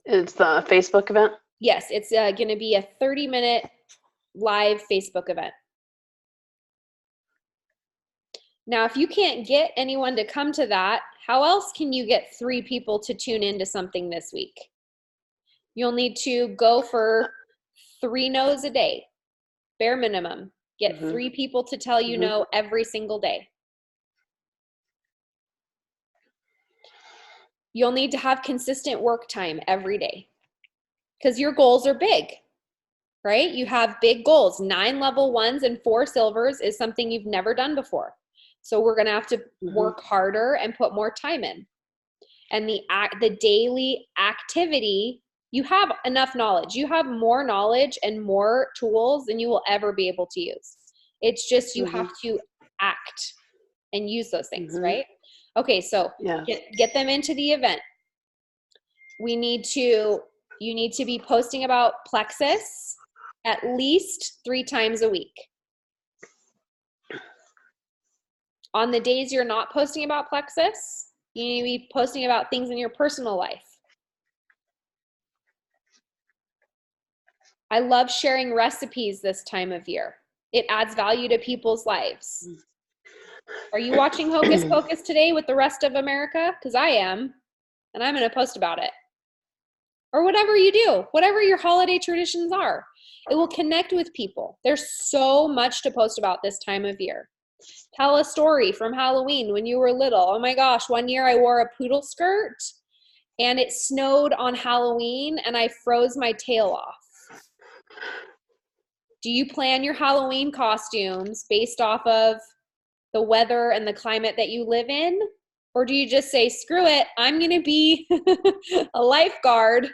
It's the Facebook event? Yes, it's going to be a 30-minute live Facebook event. Now, if you can't get anyone to come to that, how else can you get 3 people to tune into something this week? You'll need to go for 3 no's a day, bare minimum. Get 3 people to tell you no every single day. You'll need to have consistent work time every day, because your goals are big, right? You have big goals. 9 level 1s and 4 silvers is something you've never done before. So we're going to have to work harder and put more time in. And the daily activity, you have enough knowledge. You have more knowledge and more tools than you will ever be able to use. It's just you have to act. and use those things, Mhm. right? Okay, so Yeah. get them into the event. You need to be posting about Plexus at least 3 times a week. On the days you're not posting about Plexus, you need to be posting about things in your personal life. I love sharing recipes this time of year. It adds value to people's lives. Are you watching Hocus Pocus today with the rest of America? Because I am, and I'm going to post about it. Or whatever you do, whatever your holiday traditions are. It will connect with people. There's so much to post about this time of year. Tell a story from Halloween when you were little. Oh my gosh, one year I wore a poodle skirt and it snowed on Halloween and I froze my tail off. Do you plan your Halloween costumes based off of the weather and the climate that you live in? Or do you just say, screw it, I'm going to be a lifeguard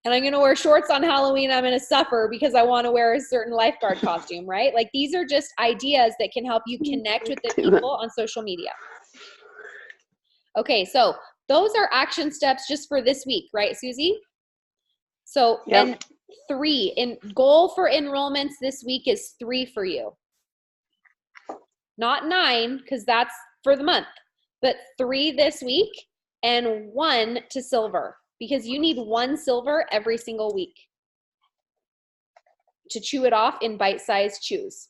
and I'm going to wear shorts on Halloween. I'm going to suffer because I want to wear a certain lifeguard costume, right? Like these are just ideas that can help you connect with the people on social media. Okay, so those are action steps just for this week, right, Susie? So, Yep. and 3, goal for enrollments this week is 3 for you. Not 9, because that's for the month, but 3 this week and 1 to silver, because you need 1 silver every single week to chew it off in bite-sized chews.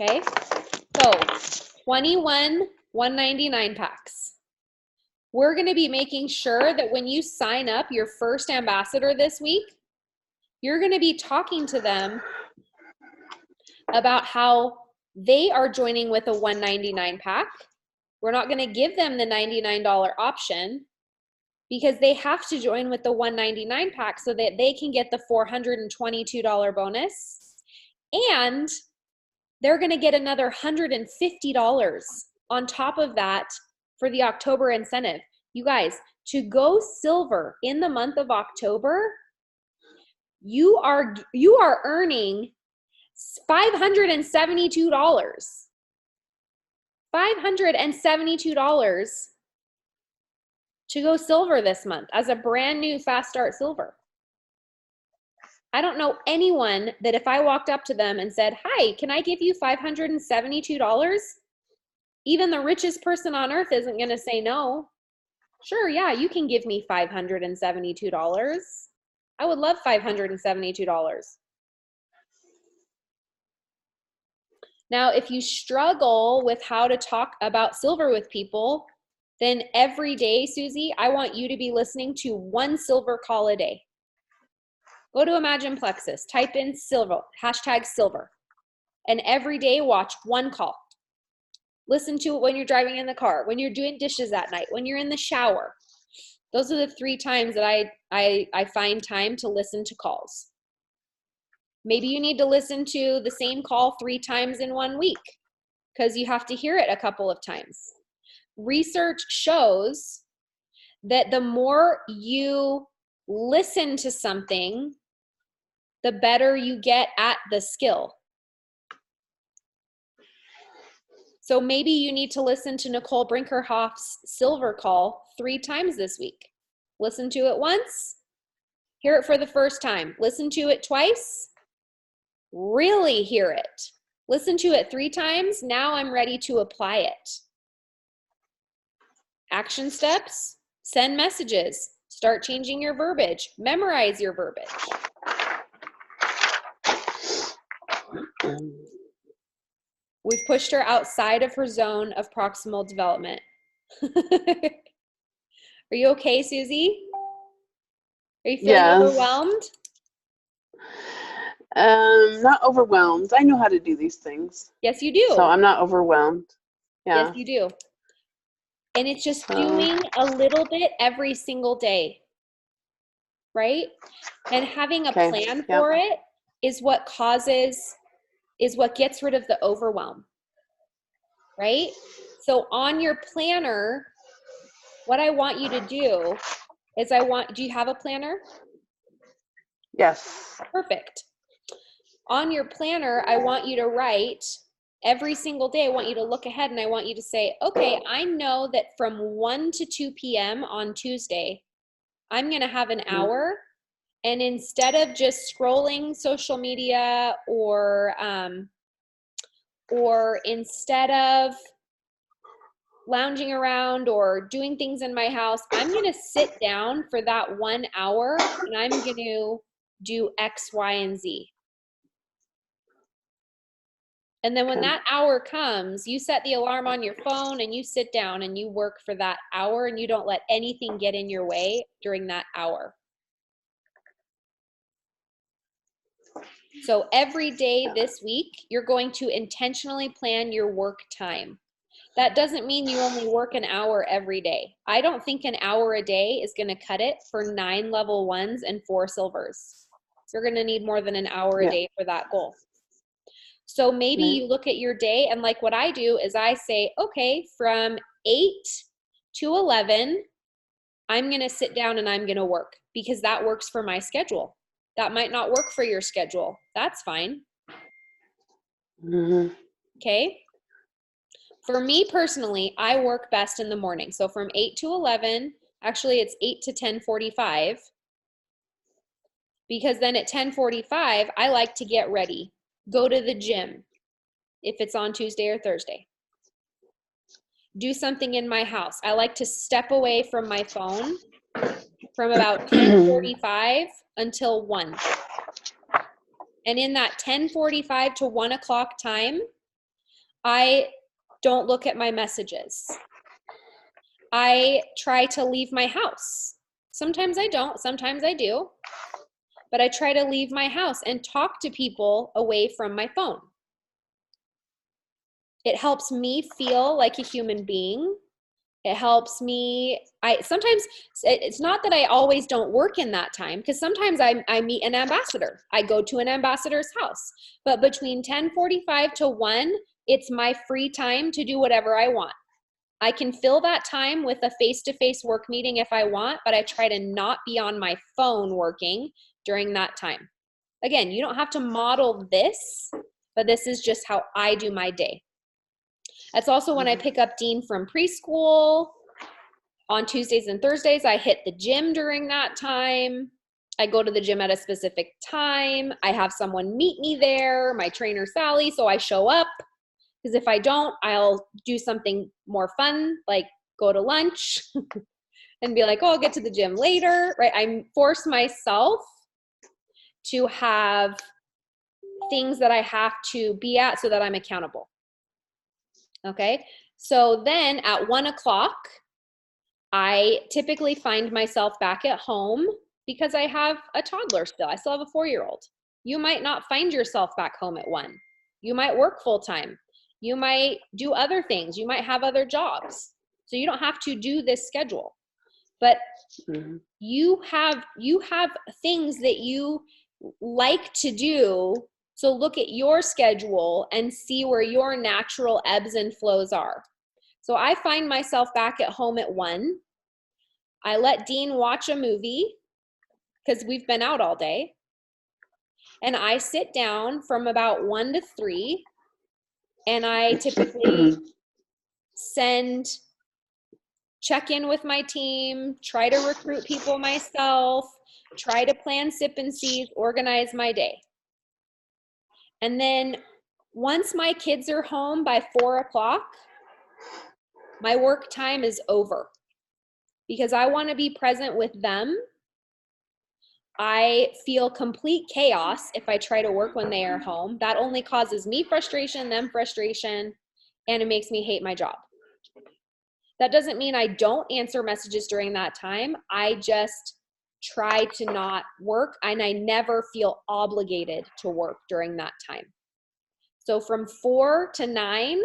Okay, so 21 $1.99 packs. We're going to be making sure that when you sign up your first ambassador this week, you're going to be talking to them about how they are joining with a $1.99 pack. We're not going to give them the $99 option because they have to join with the $1.99 pack so that they can get the $422 bonus. And they're going to get another $150 on top of that for the October incentive. You guys, to go silver in the month of October, you are earning $572. $572 to go silver this month as a brand new Fast Start Silver. I don't know anyone that if I walked up to them and said, hi, can I give you $572? Even the richest person on earth isn't going to say no. Sure, yeah, you can give me $572. I would love $572. Now, if you struggle with how to talk about silver with people, then every day, Susie, I want you to be listening to 1 silver call a day. Go to Imagine Plexus, type in silver, #silver, and every day watch 1 call. Listen to it when you're driving in the car, when you're doing dishes at night, when you're in the shower. Those are the 3 times that I find time to listen to calls. Maybe you need to listen to the same call 3 times in 1 week because you have to hear it a couple of times. Research shows that the more you listen to something, the better you get at the skill. So maybe you need to listen to Nicole Brinkerhoff's silver call 3 times this week. Listen to it once, hear it for the first time. Listen to it twice, really hear it. Listen to it 3 times, now I'm ready to apply it. Action steps, send messages, start changing your verbiage, memorize your verbiage. We've pushed her outside of her zone of proximal development. Are you okay, Susie? Are you feeling overwhelmed? Not overwhelmed. I know how to do these things. Yes, you do. So I'm not overwhelmed. Yeah. Yes, you do. And it's just doing a little bit every single day, right? And having a plan for it is what gets rid of the overwhelm, right? So on your planner, what I want you to do is do you have a planner? Yes. Perfect. On your planner, I want you to write every single day. I want you to look ahead and I want you to say, okay, I know that from 1 to 2 p.m. on Tuesday, I'm going to have an hour. And instead of just scrolling social media or instead of lounging around or doing things in my house, I'm going to sit down for that 1 hour and I'm going to do X, Y, and Z. And then when Okay. that hour comes, you set the alarm on your phone and you sit down and you work for that hour and you don't let anything get in your way during that hour. So every day this week, you're going to intentionally plan your work time. That doesn't mean you only work an hour every day. I don't think an hour a day is going to cut it for 9 level 1s and 4 silvers. You're going to need more than an hour a day for that goal. So maybe you look at your day and like what I do is I say, okay, from 8 to 11, I'm going to sit down and I'm going to work because that works for my schedule. That might not work for your schedule. That's fine. Okay. For me personally, I work best in the morning. So from 8 to 11, actually it's 8 to 10:45, because then at 10:45, I like to get ready, go to the gym if it's on Tuesday or Thursday, do something in my house. I like to step away from my phone from about 10:45 until 1. And in that 10:45 to 1 o'clock time, I don't look at my messages. I try to leave my house. Sometimes I don't, sometimes I do. But I try to leave my house and talk to people away from my phone. It helps me feel like a human being. It helps me, sometimes, it's not that I always don't work in that time, because sometimes I meet an ambassador. I go to an ambassador's house. But between 10:45 to 1, it's my free time to do whatever I want. I can fill that time with a face-to-face work meeting if I want, but I try to not be on my phone working during that time. Again, you don't have to model this, but this is just how I do my day. That's also when I pick up Dean from preschool. On Tuesdays and Thursdays, I hit the gym during that time. I go to the gym at a specific time. I have someone meet me there, my trainer Sally, so I show up. Because if I don't, I'll do something more fun, like go to lunch and be like, oh, I'll get to the gym later, right? I force myself to have things that I have to be at so that I'm accountable. Okay, so then at 1 o'clock, I typically find myself back at home because I have a toddler still. I still have a 4-year-old. You might not find yourself back home at 1. You might work full time. You might do other things. You might have other jobs. So you don't have to do this schedule. But you have things that you like to do. So look at your schedule and see where your natural ebbs and flows are. So I find myself back at home at 1. I let Dean watch a movie because we've been out all day. And I sit down from about 1 to 3. And I typically check in with my team, try to recruit people myself, try to plan sip and sees, organize my day. And then once my kids are home by 4 o'clock, my work time is over because I want to be present with them. I feel complete chaos if I try to work when they are home. That only causes me frustration, them frustration, and it makes me hate my job. That doesn't mean I don't answer messages during that time. I just try to not work, and I never feel obligated to work during that time. So from 4 to 9,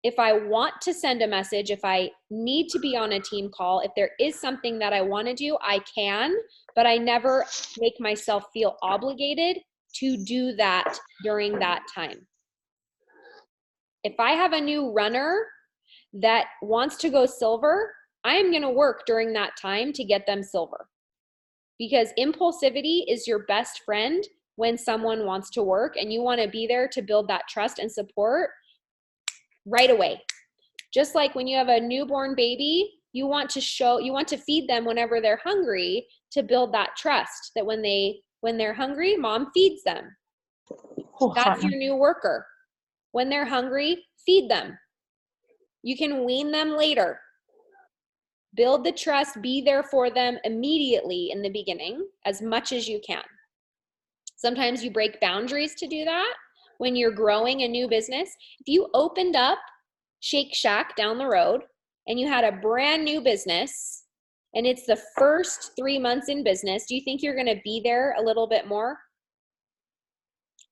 if I want to send a message, if I need to be on a team call, if there is something that I want to do, I can, but I never make myself feel obligated to do that during that time. If I have a new runner that wants to go silver, I am going to work during that time to get them silver. Because impulsivity is your best friend when someone wants to work, and you want to be there to build that trust and support right away. Just like when you have a newborn baby, you want to feed them whenever they're hungry to build that trust that when they're hungry, mom feeds them. That's your new worker. When they're hungry, feed them. You can wean them later. Build the trust, be there for them immediately in the beginning as much as you can. Sometimes you break boundaries to do that when you're growing a new business. If you opened up Shake Shack down the road and you had a brand new business and it's the first 3 months in business, do you think you're going to be there a little bit more?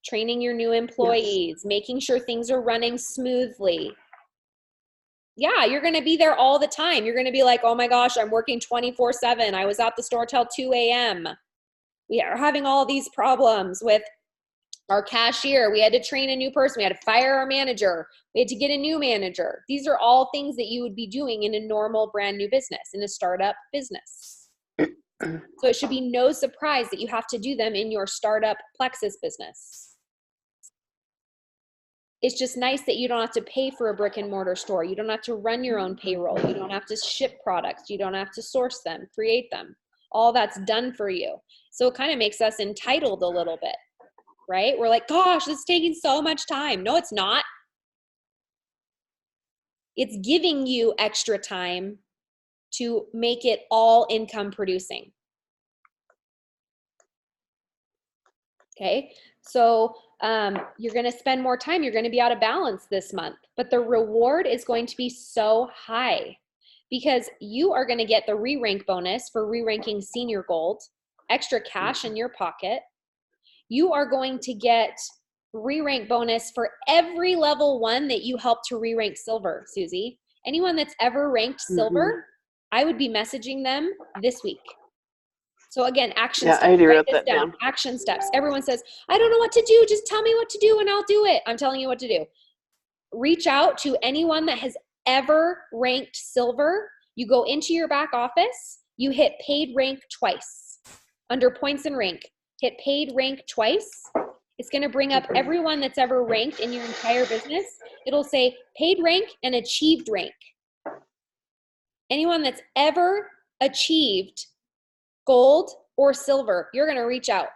Training your new employees, making sure things are running smoothly. Yeah, you're going to be there all the time. You're going to be like, oh my gosh, I'm working 24/7. I was at the store till 2 a.m. We are having all these problems with our cashier. We had to train a new person. We had to fire our manager. We had to get a new manager. These are all things that you would be doing in a normal brand new business, in a startup business. So it should be no surprise that you have to do them in your startup Plexus business. It's just nice that you don't have to pay for a brick and mortar store. You don't have to run your own payroll. You don't have to ship products. You don't have to source them, create them. All that's done for you. So it kind of makes us entitled a little bit, right? We're like, gosh, it's taking so much time. No, it's not. It's giving you extra time to make it all income producing. Okay, so you're going to spend more time. You're going to be out of balance this month, but the reward is going to be so high because you are going to get the re-rank bonus for re-ranking senior gold, extra cash in your pocket. You are going to get re-rank bonus for every level 1 that you help to re-rank silver, Susie. Anyone that's ever ranked silver, I would be messaging them this week. So again, action steps. I already Write wrote this that down. down. Action steps. Everyone says, I don't know what to do. Just tell me what to do and I'll do it. I'm telling you what to do. Reach out to anyone that has ever ranked silver. You go into your back office. You hit paid rank twice. Under points and rank, hit paid rank twice. It's going to bring up everyone that's ever ranked in your entire business. It'll say paid rank and achieved rank. Anyone that's ever achieved gold or silver, you're going to reach out.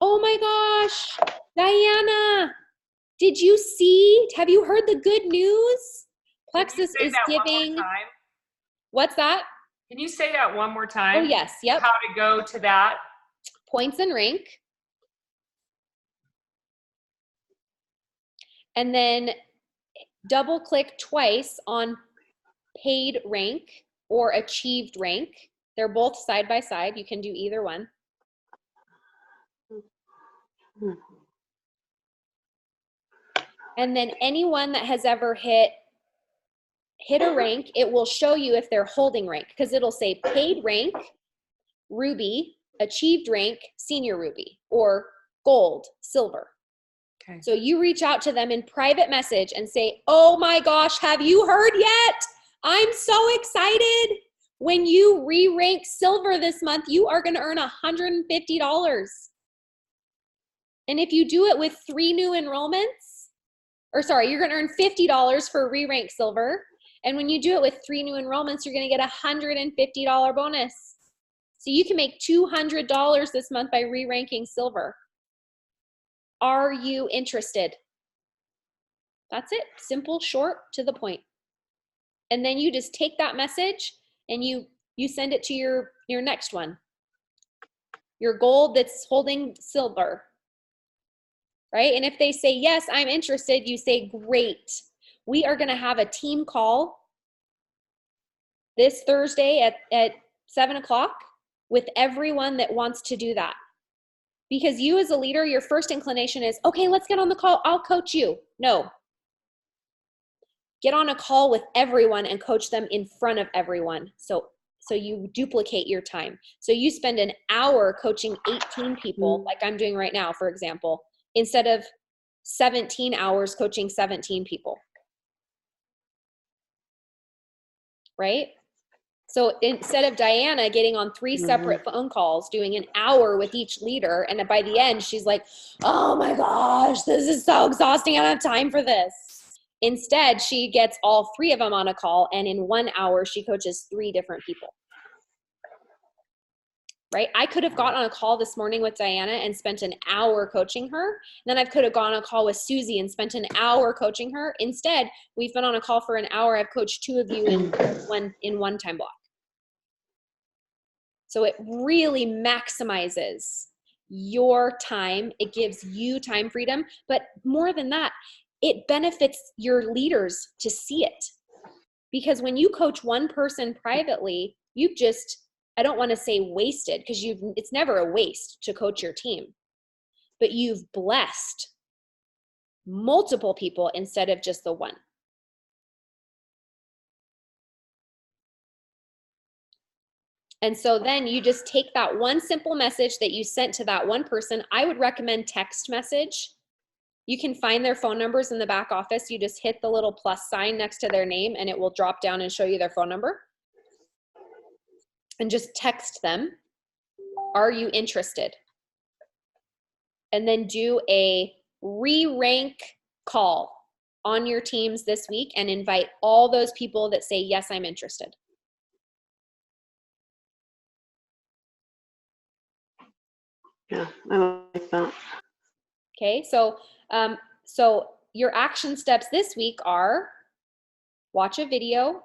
Oh my gosh, Diana, did you see? Have you heard the good news? Plexus is giving. What's that? Can you say that one more time? Oh, yes. Yep. How to go to that? Points and rank. And then double click twice on paid rank or achieved rank. They're both side by side. You can do either one. And then anyone that has ever hit a rank, it will show you if they're holding rank because it'll say paid rank, ruby, achieved rank, senior ruby, or gold, silver. Okay. So you reach out to them in private message and say, oh my gosh, have you heard yet? I'm so excited. When you re-rank silver this month, you are going to earn $150. And if you do it with 3 new enrollments, you're going to earn $50 for re-rank silver. And when you do it with 3 new enrollments, you're going to get a $150 bonus. So you can make $200 this month by re-ranking silver. Are you interested? That's it. Simple, short, to the point. And then you just take that message and you send it to your next one. Your gold that's holding silver. Right? And if they say, yes, I'm interested, you say, great. We are going to have a team call this Thursday at 7 o'clock with everyone that wants to do that. Because you as a leader, your first inclination is, okay, let's get on the call. I'll coach you. No. Get on a call with everyone and coach them in front of everyone. So you duplicate your time. So you spend an hour coaching 18 people, like I'm doing right now, for example, instead of 17 hours coaching 17 people. Right? So instead of Diana getting on 3 separate phone calls, doing an hour with each leader, and by the end, she's like, oh my gosh, this is so exhausting. I don't have time for this. Instead, she gets all 3 of them on a call, and in 1 hour, she coaches 3 different people. Right? I could have got on a call this morning with Diana and spent an hour coaching her. Then I could have gone on a call with Susie and spent an hour coaching her. Instead, we've been on a call for an hour. I've coached 2 of you in one time block. So it really maximizes your time. It gives you time freedom. But more than that, it benefits your leaders to see it. Because when you coach one person privately, you've just, I don't want to say wasted, because it's never a waste to coach your team, but you've blessed multiple people instead of just the one. And so then you just take that one simple message that you sent to that one person. I would recommend text message. You can find their phone numbers in the back office. You just hit the little plus sign next to their name and it will drop down and show you their phone number. And just text them, are you interested? And then do a re-rank call on your teams this week and invite all those people that say, yes, I'm interested. Yeah, I like that. Okay, so your action steps this week are watch a video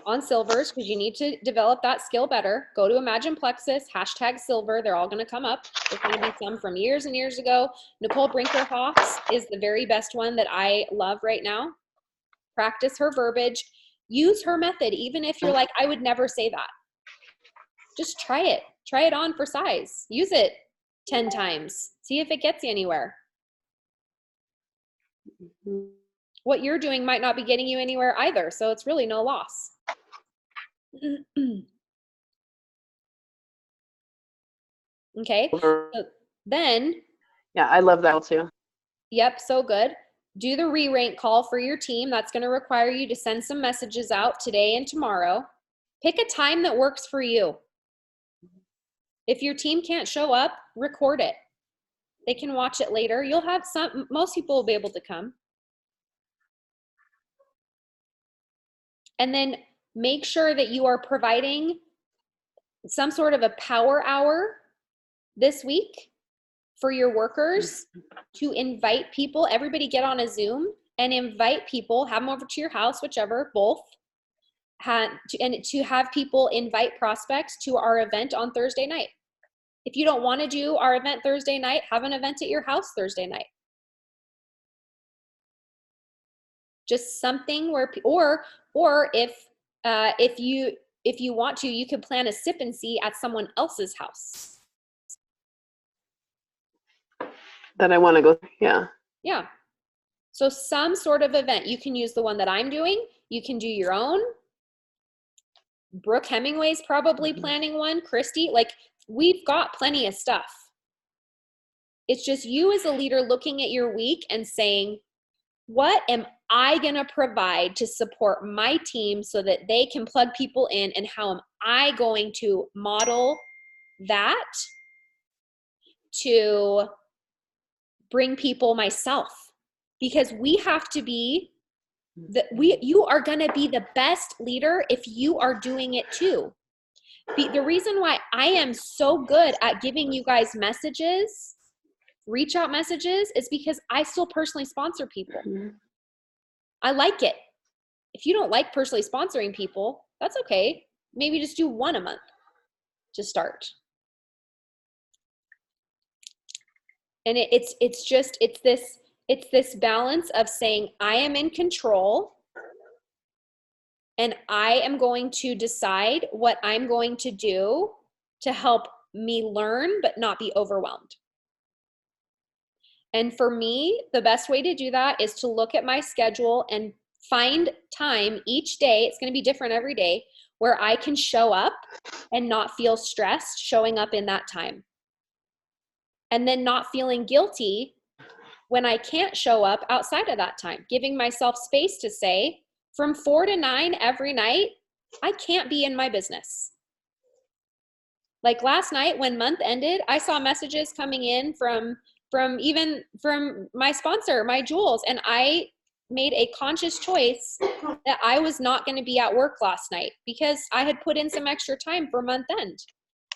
on silvers, because you need to develop that skill better. Go to Imagine Plexus, #silver. They're all going to come up. There's going to be some from years and years ago. Nicole Brinkerhoff's is the very best one that I love right now. Practice her verbiage. Use her method, even if you're like, I would never say that. Just try it. Try it on for size. Use it 10 times. See if it gets you anywhere. What you're doing might not be getting you anywhere either, so it's really no loss. Okay, so then. Yeah, I love that too. Yep, so good. Do the re-rank call for your team. That's going to require you to send some messages out today and tomorrow. Pick a time that works for you. If your team can't show up, record it. They can watch it later. You'll have most people will be able to come. And then make sure that you are providing some sort of a power hour this week for your workers to invite people. Everybody get on a Zoom and invite people, have them over to your house, whichever, both. And to have people invite prospects to our event on Thursday night. If you don't want to do our event Thursday night, have an event at your house Thursday night. Just something where, or if you want to, you could plan a sip and see at someone else's house. That I want to go. Yeah. Yeah. So some sort of event. You can use the one that I'm doing. You can do your own. Brooke Hemingway's probably planning one. Christy, like, we've got plenty of stuff. It's just you as a leader looking at your week and saying, what am I going to provide to support my team so that they can plug people in, and how am I going to model that to bring people myself? Because we have to be you are going to be the best leader if you are doing it too. The reason why I am so good at giving you guys messages, reach out messages, is because I still personally sponsor people. I like it. If you don't like personally sponsoring people, that's okay. Maybe just do 1 a month to start. And it's this balance of saying, I am in control and I am going to decide what I'm going to do to help me learn but not be overwhelmed. And for me, the best way to do that is to look at my schedule and find time each day. It's going to be different every day, where I can show up and not feel stressed showing up in that time. And then not feeling guilty when I can't show up outside of that time, giving myself space to say, from 4 to 9 every night, I can't be in my business. Like last night when month ended, I saw messages coming in from my sponsor, my Jewels, and I made a conscious choice that I was not going to be at work last night because I had put in some extra time for month end.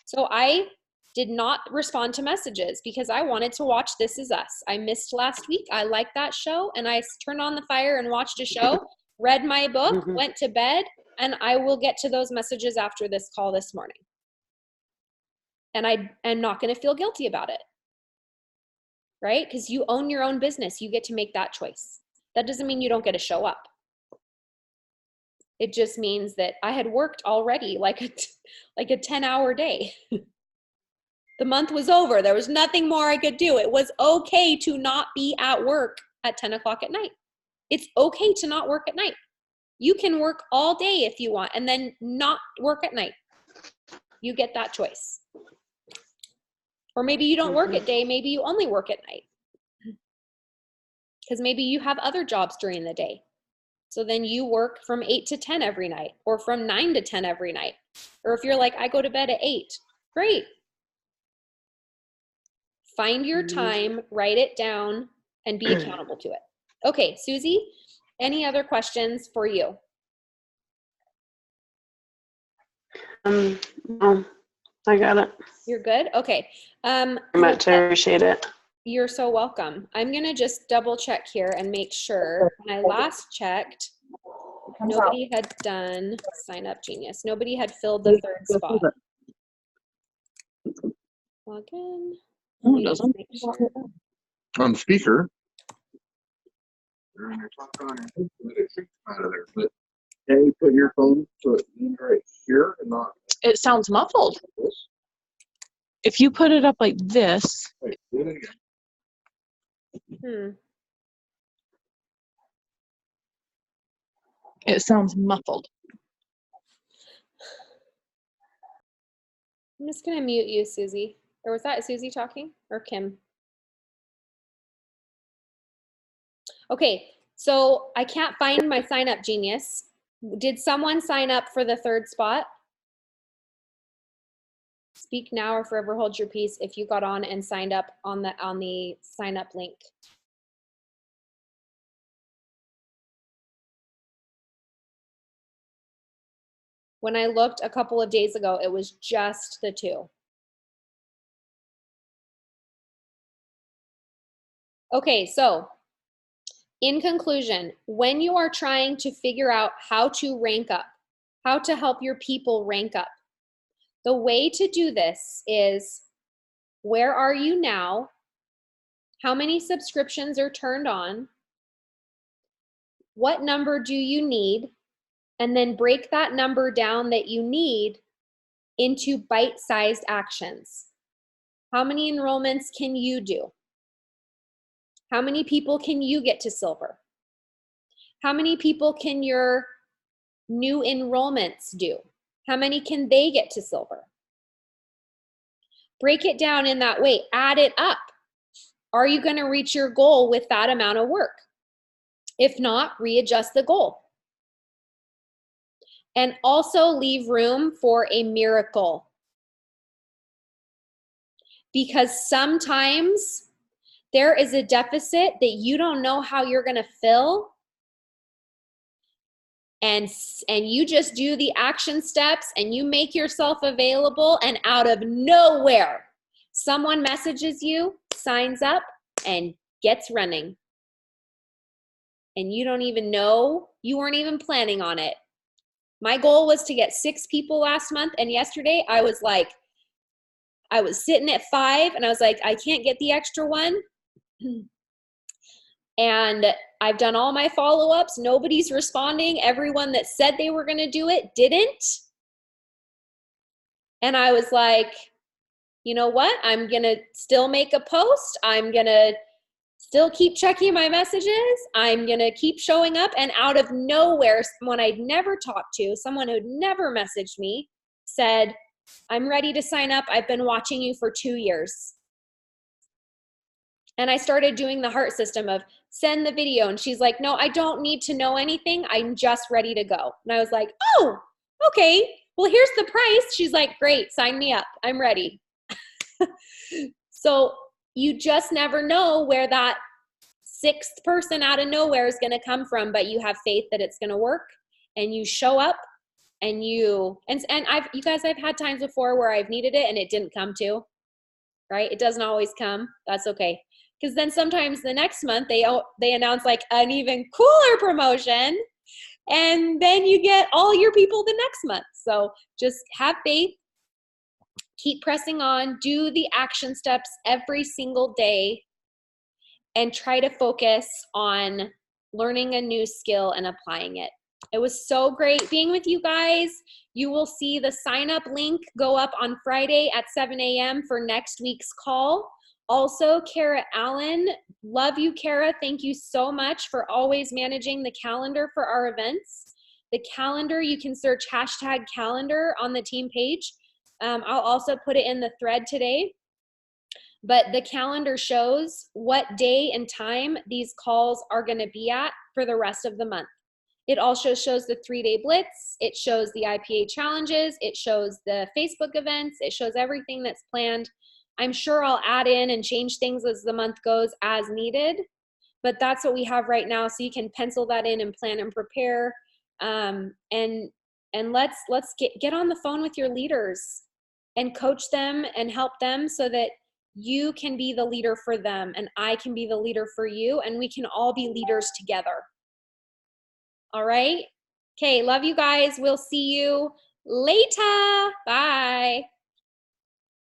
So I did not respond to messages because I wanted to watch This Is Us. I missed last week. I liked that show, and I turned on the fire and watched a show, read my book, went to bed, and I will get to those messages after this call this morning. And I am not going to feel guilty about it, right? Because you own your own business. You get to make that choice. That doesn't mean you don't get to show up. It just means that I had worked already like a 10-hour day. The month was over. There was nothing more I could do. It was okay to not be at work at 10 o'clock at night. It's okay to not work at night. You can work all day if you want and then not work at night. You get that choice. Or maybe you don't work at day, maybe you only work at night. Because maybe you have other jobs during the day. So then you work from 8 to 10 every night, or from 9 to 10 every night. Or if you're like, I go to bed at 8, great. Find your time, write it down, and be accountable to it. Okay, Susie, any other questions for you? No, I got it. You're good? Okay. Very much. I appreciate it. You're so welcome. I'm going to just double check here and make sure. When I last checked, nobody had done Sign Up Genius. Nobody had filled the third spot. Log in. No, it doesn't. On speaker. Out of there, but can you put your phone so it's right here and not It sounds muffled. this? If you put it up like this, Wait, do it again. it sounds muffled. I'm just going to mute you, Susie. Or was that Susie talking or Kim? Okay, so I can't find my Sign Up Genius. Did someone sign up for the third spot? Speak now or forever hold your peace if you got on and signed up on the sign up link. When I looked a couple of days ago, it was just the 2. Okay, so in conclusion, when you are trying to figure out how to rank up, how to help your people rank up, the way to do this is, where are you now? How many subscriptions are turned on? What number do you need? And then break that number down that you need into bite-sized actions. How many enrollments can you do? How many people can you get to silver? How many people can your new enrollments do? How many can they get to silver? Break it down in that way. Add it up. Are you going to reach your goal with that amount of work? If not, readjust the goal. And also leave room for a miracle. Because sometimes there is a deficit that you don't know how you're going to fill. And you just do the action steps and you make yourself available, and out of nowhere, someone messages you, signs up, and gets running. And you don't even know, you weren't even planning on it. My goal was to get 6 people last month, and yesterday I was sitting at 5 and I was like, I can't get the extra one. And I've done all my follow-ups. Nobody's responding. Everyone that said they were going to do it didn't. And I was like, you know what? I'm going to still make a post. I'm going to still keep checking my messages. I'm going to keep showing up. And out of nowhere, someone I'd never talked to, someone who'd never messaged me, said, I'm ready to sign up. I've been watching you for 2 years. And I started doing the heart system of send the video. And she's like, no, I don't need to know anything. I'm just ready to go. And I was like, oh, okay. Well, here's the price. She's like, great, sign me up. I'm ready. So you just never know where that sixth person out of nowhere is going to come from, but you have faith that it's going to work, and you show up, and you guys, I've had times before where I've needed it and it didn't come to, right? It doesn't always come. That's okay. Because then sometimes the next month they announce like an even cooler promotion, and then you get all your people the next month. So just have faith, keep pressing on, do the action steps every single day, and try to focus on learning a new skill and applying it. It was so great being with you guys. You will see the sign up link go up on Friday at 7 a.m. for next week's call. Also, Kara Allen, love you, Kara. Thank you so much for always managing the calendar for our events. The calendar, you can search #calendar on the team page. I'll also put it in the thread today. But the calendar shows what day and time these calls are going to be at for the rest of the month. It also shows the 3-day blitz. It shows the IPA challenges. It shows the Facebook events. It shows everything that's planned. I'm sure I'll add in and change things as the month goes as needed, but that's what we have right now. So you can pencil that in and plan and prepare. And let's get on the phone with your leaders and coach them and help them so that you can be the leader for them and I can be the leader for you, and we can all be leaders together. All right? Okay, love you guys. We'll see you later. Bye.